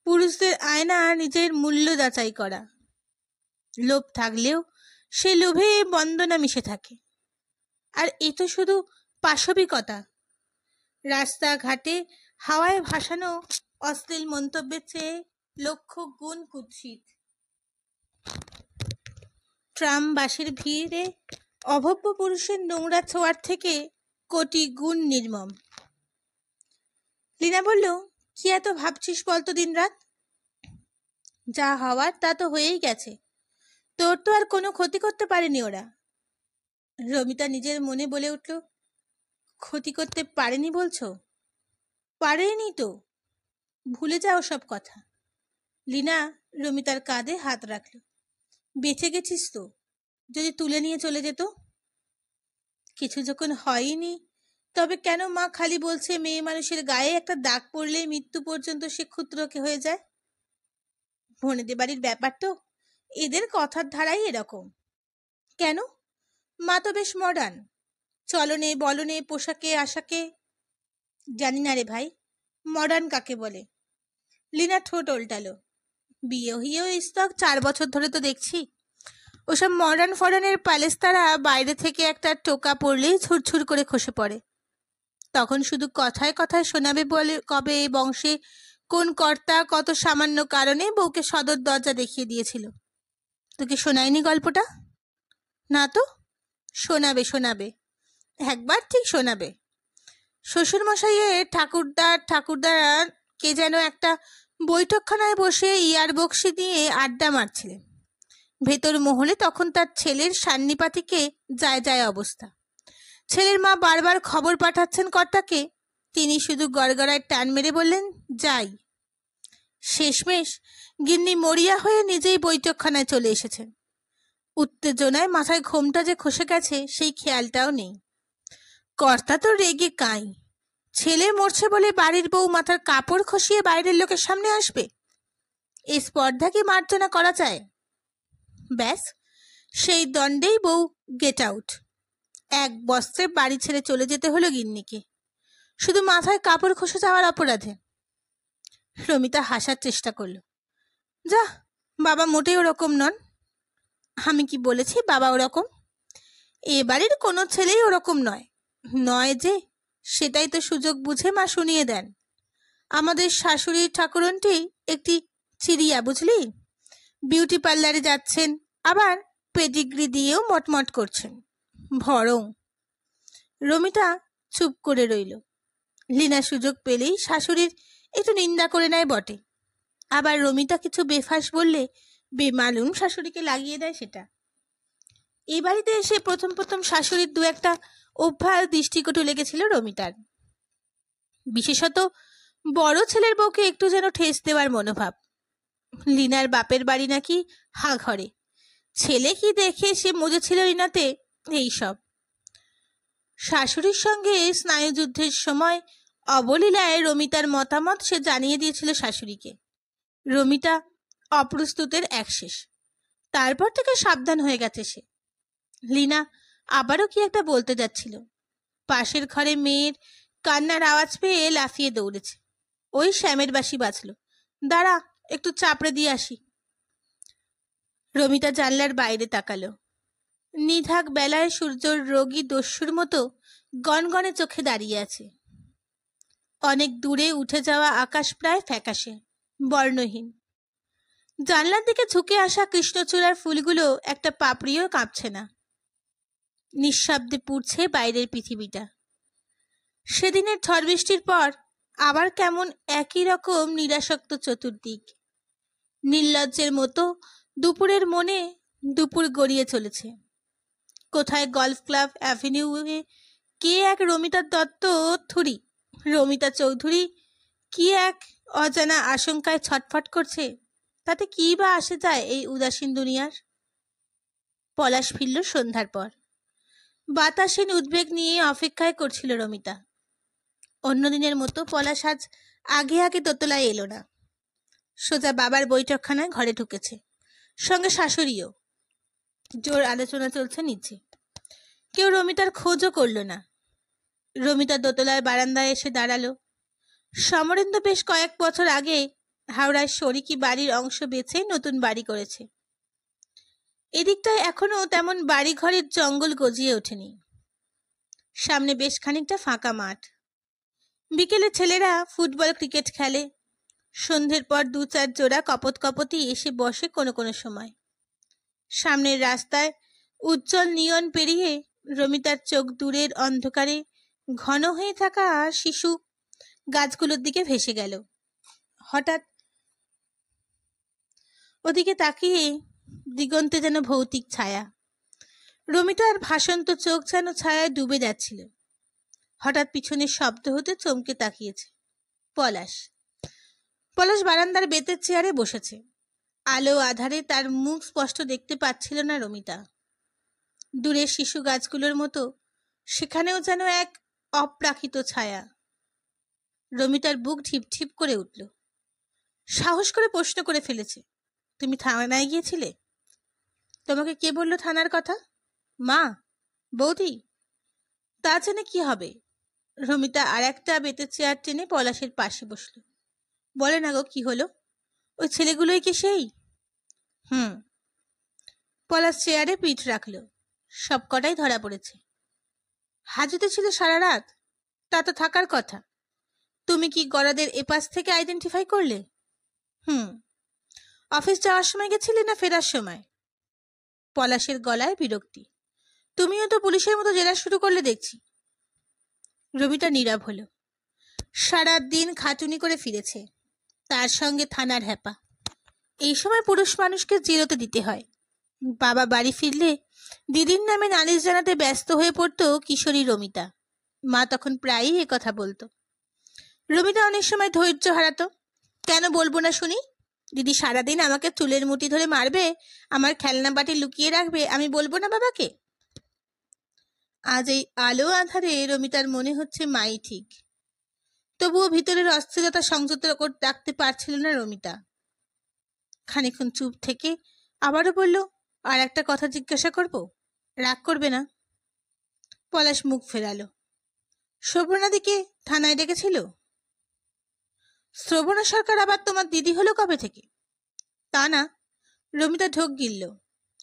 পুরুষদের আয়না নিজের মূল্য যাচাই করা। লোভ থাকলেও সে লোভে বন্দনা মিশে থাকে। আর এ তো শুধু পাশবিকতা। রাস্তাঘাটে হাওয়ায় ভাসানো অশ্লীল মন্তব্যের চেয়ে লক্ষ গুণ কুৎসিত। ট্রামবাসীর ভিড়ে অভব্য পুরুষের নোংরা ছোঁয়ার থেকে কোটি গুণ নির্মম। লীনা বলল, কি এত ভাবছিস বলতো দিনরাত? যা হওয়ার তা তো হয়েই গেছে, তোর তো আর কোনো ক্ষতি করতে পারেনি ওরা। রমিতা নিজের মনে বলে উঠল, ক্ষতি করতে পারেনি বলছো? পারেনি তো, ভুলে যাও সব কথা। লীনা রমিতার কাঁধে হাত রাখল। বেঁচে গেছিস তো, যদি তুলে নিয়ে চলে যেত? কিছু যখন হয়নি, তবে কেন মা খালি বলছে মেয়ে মানুষের গায়ে একটা দাগ পড়লেই মৃত্যু পর্যন্ত সে ক্ষুদ্রকে হয়ে যায়? ভনেদের বাড়ির ব্যাপার তো, এদের কথার ধারাই এরকম। কেন? মা তো বেশ মডার্ন, চলনে বলনে পোশাকে আশাকে। জানি না রে ভাই, মডার্ন কাকে বলে। লীনা ঠোঁট উল্টালো। বিয়ে হয়েও স্তক 4 বছর ধরে তো দেখছি। ওসব মডার্ন ফডার্নের পালেস্তারা বাইরে থেকে একটা টোকা পড়লেই ছুরছুর করে খসে পড়ে। তখন শুধু কথায় কথায় শোনাবে বলে কবে এই বংশে কোন কর্তা কত সামান্য কারণে বউকে সদর দরজা দেখিয়ে দিয়েছিল। তোকে শোনায়নি গল্পটা? না তো, শোনাবে শোনাবে, একবার ঠিক শোনাবে। শ্বশুরমশাইয়ের ঠাকুরদারা কে যেন একটা বৈঠকখানায় বসে ইয়ার বক্সি দিয়ে আড্ডা মারছিলেন। ভেতর মহলে তখন তার ছেলের সান্নিপাতিকে যায় যায় অবস্থা। ছেলের মা বারবার খবর পাঠাচ্ছেন কর্তাকে, তিনি শুধু গড়গড়ায় টান মেরে বললেন, যাই। শেষমেশ গিন্নি মরিয়া হয়ে নিজেই বৈঠকখানায় চলে এসেছেন। উত্তেজনায় মাথায় ঘোমটা যে খসে গেছে সেই খেয়ালটাও নেই। কর্তা তো রেগে কাঁই। ছেলে মরছে বলে বাড়ির বউ মাথার কাপড় খসিয়ে বাইরের লোকের সামনে আসবে? এই স্পর্ধা কি মার্জনা করা যায়? ব্যাস, সেই দণ্ডেই বউ গেট আউট। এক বস্ত্রে বাড়ি ছেড়ে চলে যেতে হলো গিন্নিকে, শুধু মাথায় কাপড় খসে যাওয়ার অপরাধে। রমিতা হাসার চেষ্টা করল। যা, বাবা মোটেই ওরকম নন। আমি কি বলেছি বাবা ওরকম? এ বাড়ির কোনো ছেলেই ওরকম নয়। নয় যে, সেটাই তো সুযোগ বুঝে মা শুনিয়ে দেন। আমাদের শাশুড়ির ঠাকুরনটি একটি চিড়িয়া, বুঝলি? বিউটি পার্লারে যাচ্ছেন, আবার পেডিগ্রি দিয়েও মটমট করছেন। ভরং। রমিতা চুপ করে রইল। লীনা সুযোগ পেলেই শাশুড়ির একটু নিন্দা করে নেয় বটে, আবার রমিতা কিছু বেফাস বললে বেমালুম শাশুড়িকে লাগিয়ে দেয় সেটা। এই বাড়িতে এসে প্রথম প্রথম শাশুড়ির দু একটা অভ্যাস দৃষ্টিকটু লেগেছিল রমিতার। বিশেষত বড় ছেলের বউকে একটু যেন ঠেস দেওয়ার মনোভাব। লীনার বাপের বাড়ি নাকি হা ঘরে, ছেলে কি দেখে সে মজেছিল লীনাতে, এইসব। শাশুড়ির সঙ্গে স্নায়ুযুদ্ধের সময় অবলীলায় রমিতার মতামত সে জানিয়ে দিয়েছিল শাশুড়িকে। রমিতা অপ্রস্তুতের একশেষ। তারপর থেকে সাবধান হয়ে গেছে সে। লীনা আবারও কি একটা বলতে যাচ্ছিল, পাশের ঘরে মেয়ের কান্নার আওয়াজ পেয়ে লাফিয়ে দৌড়েছে। ওই শ্যামের বাঁশি বাজল। দাঁড়া, একটু চাপড়ে দিয়ে আসি। রমিতা জানলার বাইরে তাকালো। নিধাক বেলায় সূর্যর রোগী দস্যুর মতো গনগনে চোখে দাঁড়িয়ে আছে। অনেক দূরে উঠে যাওয়া আকাশ প্রায় ফ্যাকাশে, বর্ণহীন। জানলার দিকে ঝুঁকে আসা কৃষ্ণচূড়ার ফুলগুলো একটা পাপড়িও কাঁপছে না। নিঃশব্দে পুড়ছে বাইরের পৃথিবীটা। সেদিনের ঝড় বৃষ্টির পর আবার কেমন একই রকম নিরাসক্ত চতুর্দিক। নির্লজ্জের মতো দুপুরের মনে দুপুর গড়িয়ে চলেছে। কোথায় গলফ ক্লাব অ্যাভিনিউয়ে কে এক রমিতা দত্ত থুরি, রমিতা চৌধুরী কি এক অজানা আশঙ্কায় ছটফট করছে। তাতে কি বা আসে যায় এই উদাসীন দুনিয়ার? পলাশ ফিরল সন্ধ্যার পর। বাতাসহীন উদ্বেগ নিয়ে অপেক্ষায় করছিল রমিতা। অন্যদিনের মতো পলাশ আজ আগে আগে দোতলায় এলো না, সোজা বাবার বৈঠকখানায় ঘরে ঢুকেছে, সঙ্গে শাশুড়িও। জোর আলোচনা চলছে নিচে। কেউ রমিতার খোঁজও করল না। রমিতা দোতলার বারান্দায় এসে দাঁড়ালো। সমরেন্দ্র বেশ কয়েক বছর আগে হাওড়ায় শরিকি বাড়ির অংশ বেছে নতুন বাড়ি করেছে। এদিকটায় এখনো তেমন বাড়ি ঘরের জঙ্গল গজিয়ে ওঠেনি। সামনে বেশ খানিকটা ফাঁকা মাঠ। বিকেলে ছেলেরা ফুটবল ক্রিকেট খেলে। সন্ধ্যের পর 2-4 জোড়া কপত কপতি এসে বসে কোনো কোনো সময়। সামনের রাস্তায় উজ্জ্বল নিয়ন পেরিয়ে রমিতার চোখ দূরের অন্ধকারে ঘন হয়ে থাকা শিশু গাছগুলোর দিকে ভেসে গেল। হঠাৎ ওদিকে তাকিয়ে দিগন্তে যেন ভৌতিক ছায়া। রমিতার ভাসন্ত চোখ যেন ছায়ায় ডুবে যাচ্ছিল। হঠাৎ পিছনের শব্দ হতে চমকে তাকিয়েছে। পলাশ পলাশ বারান্দার বেতের চেয়ারে বসেছে। আলো আধারে তার মুখ স্পষ্ট দেখতে পাচ্ছিল না রমিতা। দূরের শিশু গাছগুলোর মতো সেখানেও যেন এক অপ্রাকৃত ছায়া। রমিতার বুক ঢিপঢিপ করে উঠল। সাহস করে প্রশ্ন করে ফেলেছে, তুমি থানায় গিয়েছিলে? তোমাকে কে বলল থানার কথা? মা? বৌদি? তা জেনে কি হবে? রমিতা আর একটা বেতের চেয়ার টেনে পলাশের পাশে বসল। বলে না গো, কি হলো? ওই ছেলেগুলোই কি সেই? পলাশ চেয়ারে পিঠ রাখল। সব কটাই ধরা পড়েছে। হাজতে ছিল সারা রাত? তা তো থাকার কথা। তুমি কি গড়াদের এপাশ থেকে আইডেন্টিফাই করলে? অফিস যাওয়ার সময় গেছিলে না ফেরার সময়? পলাশের গলায় বিরক্তি। তুমিও তো পুলিশের মতো জেরা শুরু করলে দেখছি। রমিতা নীরব হলো। সারা দিন খাটুনি করে ফিরেছে, তার সঙ্গে থানার হ্যাপা। এই সময় পুরুষ মানুষকে জিরোতে দিতে হয়। বাবা বাড়ি ফিরলে দিদির নামে নালিশ জানাতে ব্যস্ত হয়ে পড়তো কিশোরী রমিতা। মা তখন প্রায়ই কথা বলতো। রমিতা অনেক সময় ধৈর্য হারাতো। কেন বলবো না শুনি? দিদি সারাদিন আমাকে চুলের মুঠি ধরে মারবে, আমার খেলনা বাটি লুকিয়ে রাখবে, আমি বলবো না বাবাকে? আজ এই আলো আধারে রমিতার মনে হচ্ছে মাই ঠিক। তবুও ভিতরের অস্থিরতা সংযত রাখতে পারছিল না রমিতা। খানিকক্ষণ চুপ থেকে আবারও বলল, আর একটা কথা জিজ্ঞাসা করব, রাগ করবে না? পলাশ মুখ ফেরালো। শোভনাদিকে থানায় ডেকেছিল? শ্রবণা সরকার আবার তোমার দিদি হলো কবে থেকে? তা না। রমিতা ঢোক গিলল।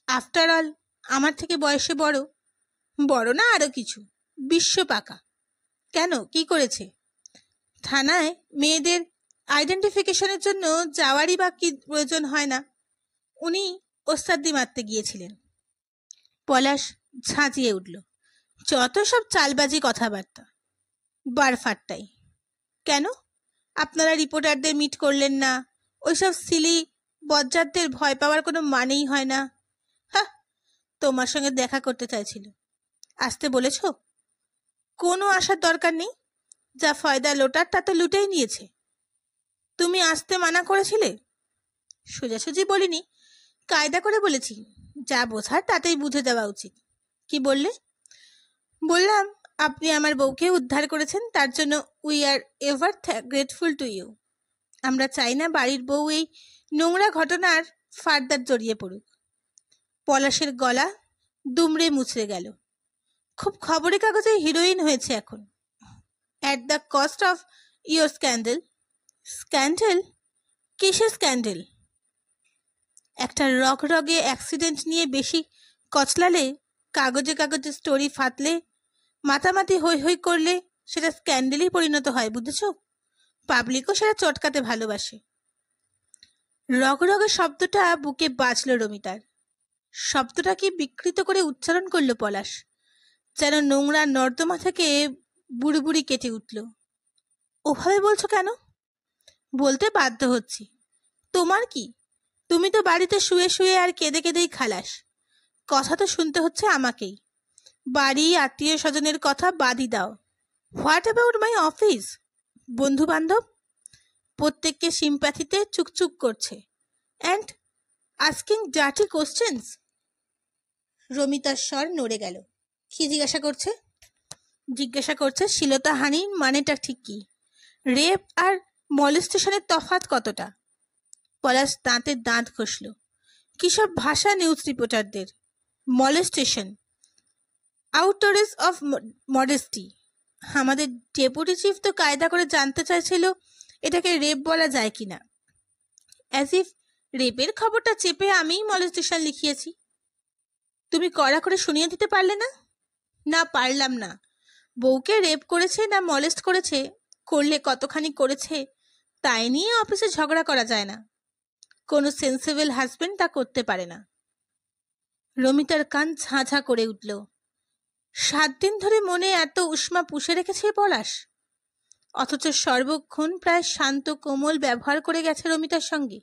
আফটার অল আমার থেকে বয়সে বড়। বড় না আরো কিছু, বিশ্ব পাকা। কেন, কি করেছে? থানায় মেয়েদের আইডেন্টিফিকেশনের জন্য যাওয়ারই বা কি প্রয়োজন হয় না? উনি ওস্তাদি মারতে গিয়েছিলেন। পলাশ ঝাঁঝিয়ে উঠল। যত সব চালবাজি কথাবার্তা, বারফাট্টাই। কেন আপনারা রিপোর্টারদের মিট করলেন না? ওইসব সিলি বজ্জাতদের ভয় পাওয়ার কোনো মানেই হয় না। হ্যাঁ, তোমার সঙ্গে দেখা করতে চাইছিল, আসতে বলেছ? কোনো আসার দরকার নেই। যা ফয়দা লোটার তা তো লুটেই নিয়েছে। তুমি আসতে মানা করেছিলে? সোজাসুজি বলিনি, কায়দা করে বলেছি। যা বোঝার তাতেই বুঝে যাওয়া উচিত। কি বললে? বললাম আপনি আমার বউকে উদ্ধার করেছেন, তার জন্য we are ever grateful to you. আমরা চাই না বাড়ির বউ এই নোংরা ঘটনার ফার্দার জড়িয়ে পড়ুক। পলাশের গলা দুমড়ে মুচড়ে গেল। খুব খবরের কাগজে হিরোইন হয়েছে এখন, at the cost of your scandal. Scandal? কিসের স্ক্যান্ডেল? একটা রগে অ্যাক্সিডেন্ট নিয়ে বেশি কচলালে, কাগজে কাগজে স্টোরি ফাতলে, মাতামাতি হই হই করলে সেটা স্ক্যান্ডেলই পরিণত হয়, বুঝেছ? পাবলিকও সেটা চটকাতে ভালোবাসে। রগে শব্দটা বুকে বাজল রমিতার। শব্দটাকে বিকৃত করে উচ্চারণ করল পলাশ, যেন নোংরা নর্দমা থেকে বুড়ি কেটে উঠল। ওভাবে বলছো কেন? বলতে বাধ্য হচ্ছি। তোমার কি? তুমি তো বাড়িতে শুয়ে শুয়ে আর কেঁদে কেঁদেই খালাস। কথা তো শুনতে হচ্ছে আমাকেই। বাড়ি, আত্মীয় স্বজনের কথা বাদই দাও। What about my office? বন্ধু বান্ধব প্রত্যেককে সিম্প্যাথিতে চুকচুক করছে, অ্যান্ড আস্কিং ডার্টি কোশ্চেন্স। রমিতার স্বর নড়ে গেল। কি জিজ্ঞাসা করছে? জিজ্ঞাসা করছে শ্লীলতাহানির মানেটা ঠিক কি, রেপ আর মলেস্টেশনের তফাৎ কতটা। পলাশ দাঁতে দাঁত ঘষল। কি সব ভাষা নিউজ রিপোর্টারদের! Molestation, outrage of modesty. আমাদের ডেপুটি চিফ তো কায়দা করে জানতে চাইছিল এটাকে রেপ বলা যায় কিনা, অ্যাজ ইফ রেপের খবরটা চেপে আমিই মলেস্টেশন লিখিয়েছি। তুমি কড়া করে শুনিয়ে দিতে পারলে না? না, পারলাম না। বউকে রেপ করেছে না মলেস্ট করেছে, করলে কতখানি করেছে তাই নিয়ে অফিসে ঝগড়া করা যায় না। কোনো সেন্সিবল হাজবেন্ড তা করতে পারে না। রমিতার কান ঝাঁঝা করে উঠল। 7 দিন ধরে মনে এত উষ্মা পুষে রেখেছে পলাশ, অথচ সর্বক্ষণ প্রায় শান্ত কোমল ব্যবহার করে গেছে রমিতার সঙ্গে।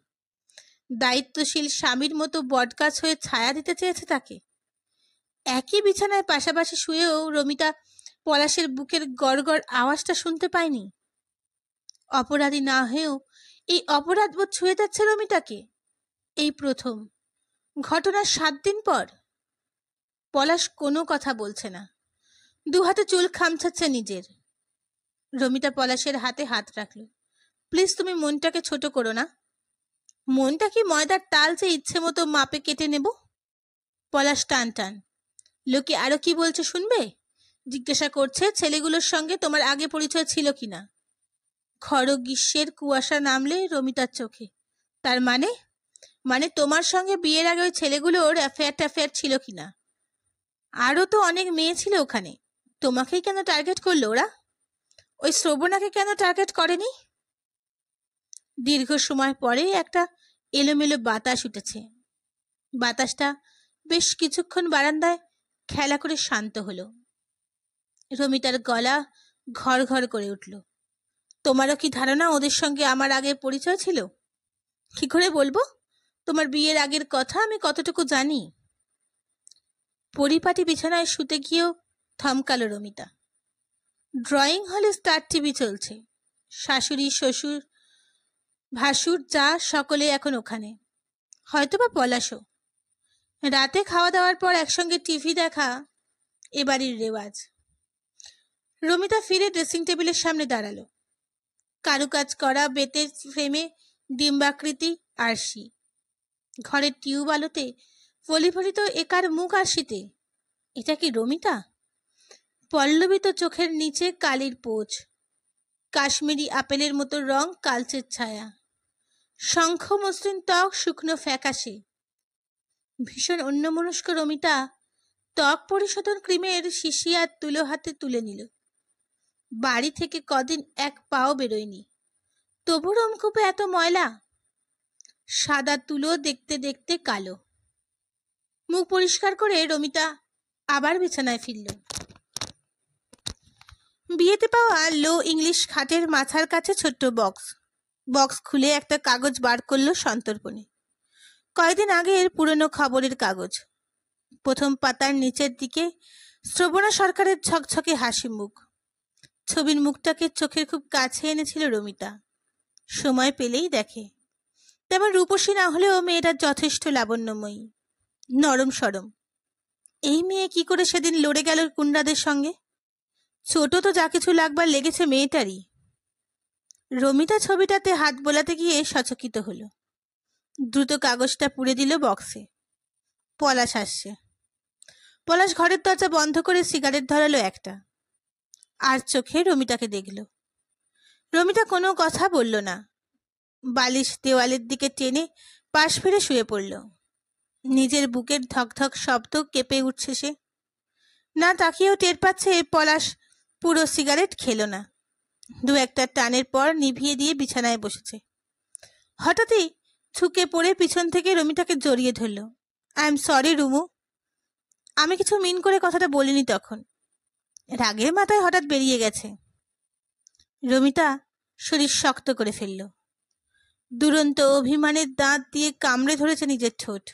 দায়িত্বশীল স্বামীর মতো বটগাছ হয়ে ছায়া দিতে চেয়েছে তাকে। একই বিছানায় পাশাপাশি শুয়েও রমিতা পলাশের বুকের গড়গড় আওয়াজটা শুনতে পায়নি। অপরাধী না হয়েও এই অপরাধবোধ ছুঁয়ে যাচ্ছে রমিতাকে। এই প্রথম, ঘটনার 7 দিন পর। পলাশ কোনো কথা বলছে না, 2 হাতে চুল খামছাচ্ছে নিজের। রমিতা পলাশের হাতে হাত রাখল। প্লিজ, তুমি মনটাকে ছোট করো না। মনটা কি ময়দার তাল যে ইচ্ছে মতো মাপে কেটে নেব? পলাশ টান টান। লোকে আরো কি বলছে শুনবে? জিজ্ঞাসা করছে ছেলেগুলোর সঙ্গে তোমার আগে পরিচয় ছিল কিনা। খড় গ্রীষ্মের কুয়াশা নামলে রমিতার চোখে। তার মানে? মানে তোমার সঙ্গে বিয়ের আগে ওই ছেলেগুলোর অ্যাফেয়ার ছিল কিনা? আরও তো অনেক মেয়ে ছিল ওখানে, তোমাকেই কেন টার্গেট করলো ওরা? ওই শ্রবণাকে কেন টার্গেট করেনি? দীর্ঘ সময় পরে একটা এলোমেলো বাতাস উঠেছে। বাতাসটা বেশ কিছুক্ষণ বারান্দায় খেলা করে শান্ত হলো। রমিতার গলা ঘর ঘর করে উঠল। তোমারও কি ধারণা ওদের সঙ্গে আমার আগে পরিচয় ছিল? কি করে বলবো? তোমার বিয়ের আগের কথা আমি কতটুকু জানি? পরিপাটি বিছানায় শুতে গিয়েও থমকালো রমিতা। ড্রয়িং হলে স্টার টিভি চলছে। শাশুড়ি, শ্বশুর, ভাসুর, যা সকলে এখন ওখানে, হয়তোবা পলাশও। রাতে খাওয়া দাওয়ার পর একসঙ্গে টিভি দেখা এ বাড়ির রেওয়াজ। রমিতা ফিরে ড্রেসিং টেবিলের সামনে দাঁড়ালো। কারুকাজ করা বেতের ফ্রেমে ডিম্বাকৃতি আরশি। ঘরের টিউব আলোতে ফলিফলিত একার মুখ আরশিতে। এটা কি রমিতা? পল্লবিত চোখের নিচে কালির পোঁচ, কাশ্মীরি আপেলের মতো রং, কালচের ছায়া, শঙ্খ মসৃণ ত্বক শুকনো ফ্যাকাশে। ভীষণ অন্যমনস্ক রমিতা ত্বক পরিশোধন ক্রিমের শিশি আর তুলো হাতে তুলে নিল। বাড়ি থেকে কদিন 1 পাও বেরোয়নি, তবু রোমকূপে এত ময়লা। সাদা তুলো দেখতে দেখতে কালো। মুখ পরিষ্কার করে রমিতা আবার বিছানায় ফিরল। বিয়েতে পাওয়া লো ইংলিশ খাটের মাথার কাছে ছোট্ট বক্স খুলে একটা কাগজ বার করলো সন্তর্পণে। কয়েকদিন আগের পুরনো খবরের কাগজ। প্রথম পাতার নিচের দিকে শ্রবণা সরকারের ঝকঝকে হাসি মুখ। ছবির মুখটাকে চোখের খুব কাছে এনেছিল রমিতা। সময় পেলেই দেখে। তেমন রূপসী না হলেও মেয়েটা যথেষ্ট লাবণ্যময়ী, নরম সরম। এই মেয়ে কি করে সেদিন লড়ে গেল কুন্ডাদের সঙ্গে? ছোট তো যা কিছু লাগবার লেগেছে মেয়েটারই। রমিতা ছবিটাতে হাত বোলাতে গিয়ে সচকিত হলো। দ্রুত কাগজটা পুড়ে দিল বক্সে। পলাশ আসছে। পলাশ ঘরের দরজা বন্ধ করে সিগারেট ধরালো একটা, আর চোখে রমিতাকে দেখল। রমিতা কোনো কথা বলল না। বালিশ দেওয়ালের দিকে টেনে পাশ ফিরে শুয়ে পড়ল। নিজের বুকের ধকধক শব্দ কেঁপে উঠছে সে। না তাকিয়েও টের পাচ্ছে পলাশ পুরো সিগারেট খেলো না। 2-1টা টানের পর নিভিয়ে দিয়ে বিছানায় বসেছে। হঠাৎই ছুকে পড়ে পিছন থেকে রমিতাকে জড়িয়ে ধরল। আই এম সরি রুমু, আমি কিছু মিন করে কথাটা বলিনি তখন, রাগের মাথায় হঠাৎ বেরিয়ে গেছে। রমিতা শরীর শক্ত করে ফেলল। দুরন্ত অভিমানের দাঁত দিয়ে কামড়ে ধরেছে নিজের ঠোঁট।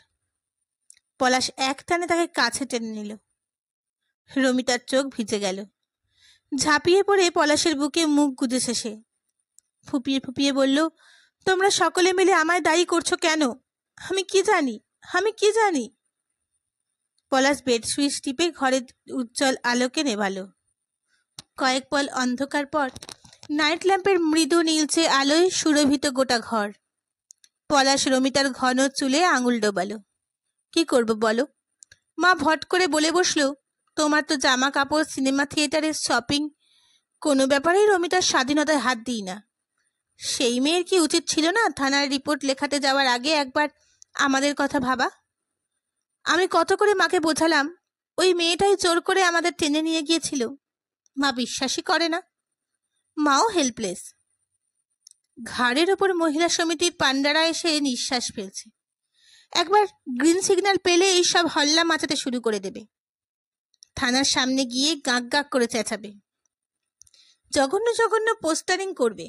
পলাশ একটানে তাকে কাছে টেনে নিল। রমিতার চোখ ভিজে গেল। ঝাঁপিয়ে পড়ে পলাশের বুকে মুখ গুজেছে সে। ফুপিয়ে ফুপিয়ে বলল, তোমরা সকলে মিলে আমায় দায়ী করছো কেন? আমি কি জানি? পলাশ বেড সুইচ টিপে ঘরের উজ্জ্বল আলোকে নেভালো। কয়েক পল অন্ধকার পর নাইট ল্যাম্পের মৃদু নীলচে আলোয় সুরভিত গোটা ঘর। পলাশ রমিতার ঘন চুলে আঙুল ডোবালো। কি করব বলো? মা ভট করে বলে বসলো, তোমার তো জামা কাপড়, সিনেমা থিয়েটারের শপিং, কোনো ব্যাপারেই রমিতার স্বাধীনতায় হাত দিই না। সেই মেয়ের কি উচিত ছিল না থানার রিপোর্ট লেখাতে যাওয়ার আগে একবার আমাদের কথা ভাবা? আমি কত করে মাকে বোঝালাম, ওই মেয়েটাই জোর করে আমাদের টেনে নিয়ে গিয়েছিল। মা বিশ্বাসই করে না। মাও হেল্পলেস। ঘাড়ের ওপর মহিলা সমিতির পান্ডারা এসে নিঃশ্বাস ফেলছে। একবার গ্রিন সিগন্যাল পেলে এই সব হল্লা মাচাতে শুরু করে দেবে। থানার সামনে গিয়ে গাঁক গাঁক করে চেঁচাবে, জঘন্য জঘন্য পোস্টারিং করবে।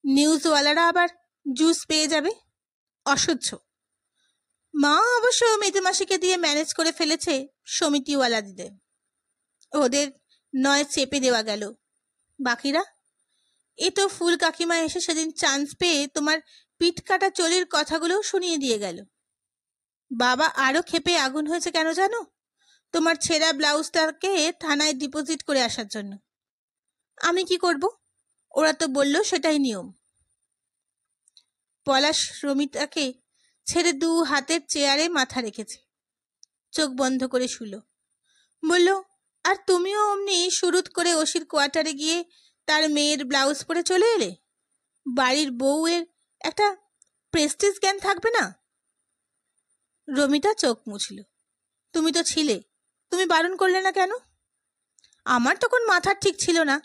নিউজওয়ালারা আবার জুস পেয়ে যাবে। অসহ্য। মা অবশ্য মেজমাসিকে দিয়ে ম্যানেজ করে ফেলেছে সমিতিওয়ালা দিতে। ওদের নয় চেপে দেওয়া গেল। বাকিরা? এ তো ফুল কাকিমা এসে সেদিন চান্স পেয়ে তোমার পিঠ কাটা চলির কথাগুলোও শুনিয়ে দিয়ে গেল। বাবা আরো ক্ষেপে আগুন হয়েছে কেন জানো? তোমার ছেঁড়া ব্লাউজটাকে থানায় ডিপোজিট করে আসার জন্য। আমি কি করব? ওরা তো বললো সেটাই নিয়ম। পলাশ রমিতাকে ছেড়ে 2 হাতের চেয়ারে মাথা রেখেছে, চোখ বন্ধ করে শুল। বলল, আর তুমিও অমনি শুরুত করে ওসির কোয়ার্টারে গিয়ে তার মেয়ের ব্লাউজ পরে চলে এলে? বাড়ির বউয়ের একটা প্রেস্টিজ জ্ঞান থাকবে না? রমিতা চোখ মুছল। তুমি তো ছিলে, তুমি বারণ করলে না কেন? আমার তখন মাথার ঠিক ছিল না।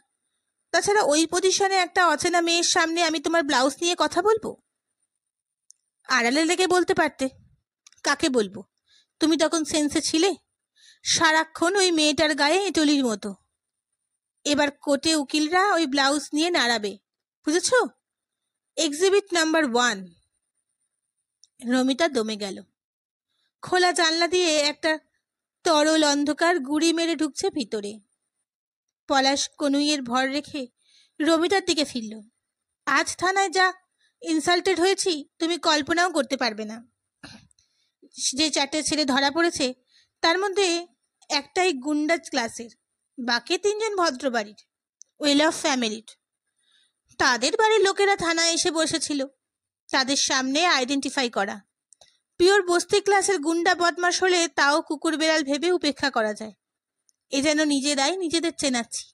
তাছাড়া ওই পজিশনে একটা অচেনা মেয়ের সামনে আমি তোমার ব্লাউজ নিয়ে কথা বলবো? আড়ালে লেগে বলতে পারতে। কাকে বলবো? তুমি তখন সেন্সে ছিলে। সারাক্ষণ ওই মেয়েটার গায়ে এঁটলির মতো। এবার কোর্টে উকিলরা ওই ব্লাউজ নিয়ে নাড়াবে, বুঝেছ? Exhibit number 1। রমিতা দমে গেল। খোলা জানলা দিয়ে একটা তরল অন্ধকার গুড়ি মেরে ঢুকছে ভিতরে। পলাশ কনুইয়ের ভর রেখে রমিতার দিকে ফিরল। আজ থানায় যা ইনসাল্টেড হয়েছি তুমি কল্পনাও করতে পারবে না। যে 4টে ছেলে ধরা পড়েছে তার মধ্যে একটাই গুন্ডাজ ক্লাসের, বাকি 3জন ভদ্র বাড়ির, ওয়েল অফ ফ্যামিলির। তাদের বাড়ির লোকেরা থানায় এসে বসেছিল, তাদের সামনে আইডেন্টিফাই করা। পিওর বস্তি ক্লাসের গুন্ডা বদমাশ হলে তাও কুকুর বেড়াল ভেবে উপেক্ষা করা যায়। এ যেন নিজেরাই নিজেদের চেনাচ্ছি।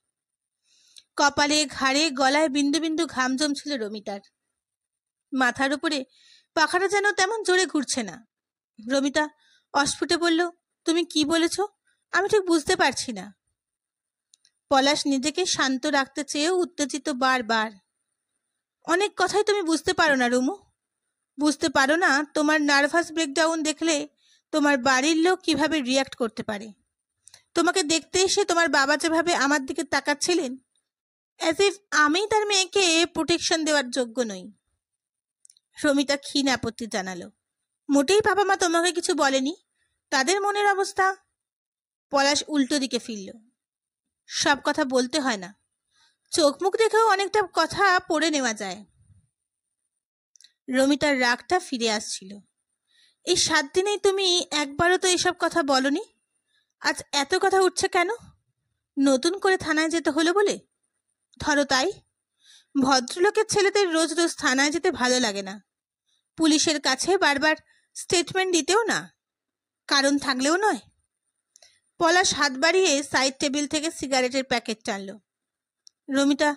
কপালে, ঘাড়ে, গলায় বিন্দু বিন্দু ঘাম জমছিল রমিতার। মাথার উপরে পাখাটা যেন তেমন জোরে ঘুরছে না। রমিতা অস্ফুটে বলল, তুমি কি বলেছ? আমি ঠিক বুঝতে পারছি না। পলাশ নিজেকে শান্ত রাখতে চেয়েও উত্তেজিত বারবার। অনেক কথাই তুমি বুঝতে পারো না রুমু। বুঝতে পারো না তোমার নার্ভাস ব্রেকডাউন দেখলে তোমার বাড়ির লোক কিভাবে রিয়াক্ট করতে পারে। তোমাকে দেখতে এসে তোমার বাবা যেভাবে আমার দিকে তাকাচ্ছিলেন, অ্যাজ ইফ আমি তার মেয়েকে প্রোটেকশন দেওয়ার যোগ্য নই। রমিতা ক্ষীণ আপত্তি জানালো। মোটেই বাবা মা তোমাকে কিছু বলেনি? তাদের মনের অবস্থা? পলাশ উল্টো দিকে ফিরল। সব কথা বলতে হয় না, চোখ মুখ দেখেও অনেকটা কথা পড়ে নেওয়া যায়। রমিতার রাগটা ফিরে আসছিল। এই 7 দিনেই তুমি একবারও তো এসব কথা বলনি। আজ এত কথা উঠছে কেন? নতুন করে থানায় যেতে হলো বলে? ধরো তাই। ভদ্রলোকের ছেলেদের রোজ রোজ থানায় যেতে ভালো লাগে না। পুলিশের কাছে বারবার স্টেটমেন্ট দিতেও না, কারণ থাকলেও নয়। পলাশ হাত বাড়িয়ে সাইড টেবিল থেকে সিগারেটের প্যাকেট টানল। রমিতা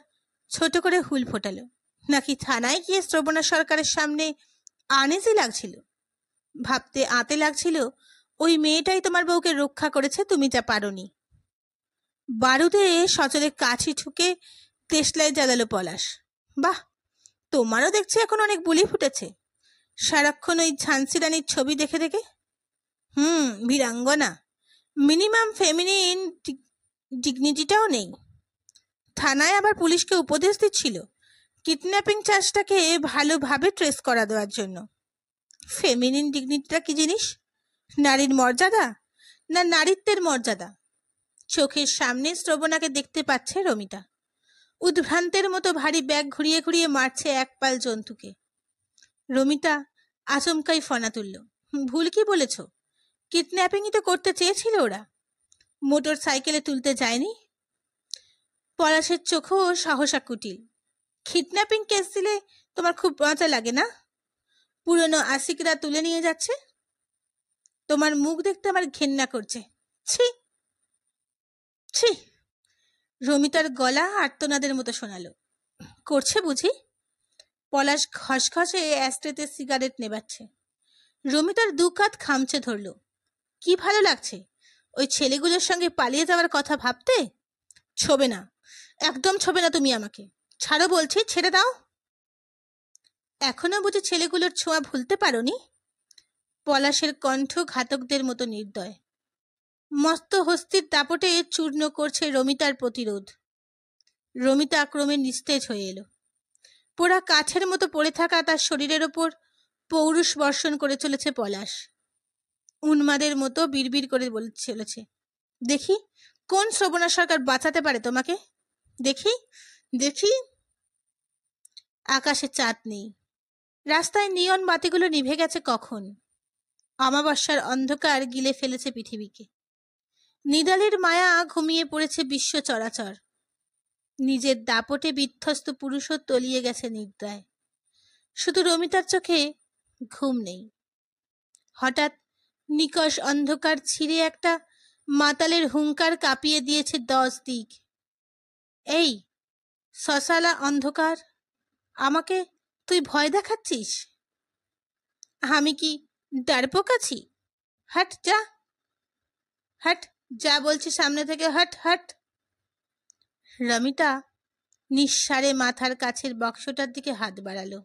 ছোট করে হুল ফোটালো। নাকি থানায় গিয়ে শ্রবণা সরকারের সামনে আনইজি লাগছিল? ভাবতে আতে লাগছিল ওই মেয়েটাই তোমার বউকে রক্ষা করেছে, তুমি যা পারোনি। বারুদে সচলে কাঠি ঠুকে দেশলাই জ্বালালো পলাশ। বাহ, তোমারও দেখছি এখন অনেক বুলি ফুটেছে, সারাক্ষণ ওই ঝান্সি রানীর ছবি দেখে দেখে। বীরাঙ্গনা, মিনিমাম ফেমিনিন ডিগনিটিটাও নেই। থানায় আবার পুলিশকে উপদেশ দিচ্ছিল কিডন্যাপিং চার্জটাকে ভালোভাবে ট্রেস করা দেওয়ার জন্য। ফেমিনিন ডিগনিটিটা কি জিনিস? নারীর মর্যাদা না নারীত্বের মর্যাদা? চোখের সামনে শ্রবণাকে দেখতে পাচ্ছে রমিতা। উদ্ভ্রান্তের মতো ভারী ব্যাগ ঘুরিয়ে ঘুরিয়ে মারছে এক পাল জন্তুকে। রমিতা আচমকাই ফনা তুলল। ভুল কি বলেছ? কিডন্যাপিংই তো করতে চেয়েছিল ওরা, মোটর সাইকেলে তুলতে যায়নি। পলাশের চোখও সহসা কুটিল। কিডন্যাপিং কেস দিলে তোমার খুব মজা লাগে না? পুরনো আশিকরা তুলে নিয়ে যাচ্ছে। তোমার মুখ দেখতে আমার ঘেন্না করছে। ছি ছি। রমিতার গলা আর্তনাদের মতো শোনালো। করছে বুঝি? পলাশ খসখসে অ্যাস্ট্রেতে সিগারেট নেবাচ্ছে। রমিতার দু কাঁধ খামচে ধরল। কি ভালো লাগছে ওই ছেলেগুলোর সঙ্গে পালিয়ে যাওয়ার কথা ভাবতে? ছোবে না, একদম ছোবে না তুমি আমাকে। ছাড়ো বলছি, ছেড়ে দাও। এখনো বুঝি ছেলেগুলোর ছোঁয়া ভুলতে পারোনি? পলাশের কণ্ঠ ঘাতকদের মতো নির্দয়। মস্ত হস্তির দাপটে চূর্ণ করছে রমিতার প্রতিরোধ। রমিতা ক্রমে নিস্তেজ হয়ে এলো। পোড়া কাঠের মতো পড়ে থাকা তার শরীরের ওপর পৌরুষ বর্ষণ করে চলেছে পলাশ। উন্মাদের মতো বিড়বিড় করে বলে চলেছে, দেখি কোন শ্রবণা সরকার বাঁচাতে পারে তোমাকে, দেখি দেখি। আকাশে চাঁদ নেই, রাস্তায় নিয়ন বাতিগুলো নিভে গেছে কখন। অমাবস্যার অন্ধকার গিলে ফেলেছে পৃথিবীকে। নিদালের মায়া ঘুমিয়ে পড়েছে বিশ্ব চরাচর। নিজের দাপটে বিধ্বস্ত পুরুষও তলিয়ে গেছে নিদ্রায়। শুধু রমিতার চোখে ঘুম নেই। হঠাৎ নিকষ অন্ধকার ছিঁড়ে একটা মাতালের হুঙ্কার কাঁপিয়ে দিয়েছে 10 দিক। এই সসালা অন্ধকার, আমাকে তুই ভয় দেখাচ্ছিস? আমি কি ডারপোক আছি? হাট যা, হাট যা বলছি সামনে থেকে, হাট হাট। রমিতা নিঃসারে মাথার কাছের বক্সটার দিকে হাত বাড়ালো।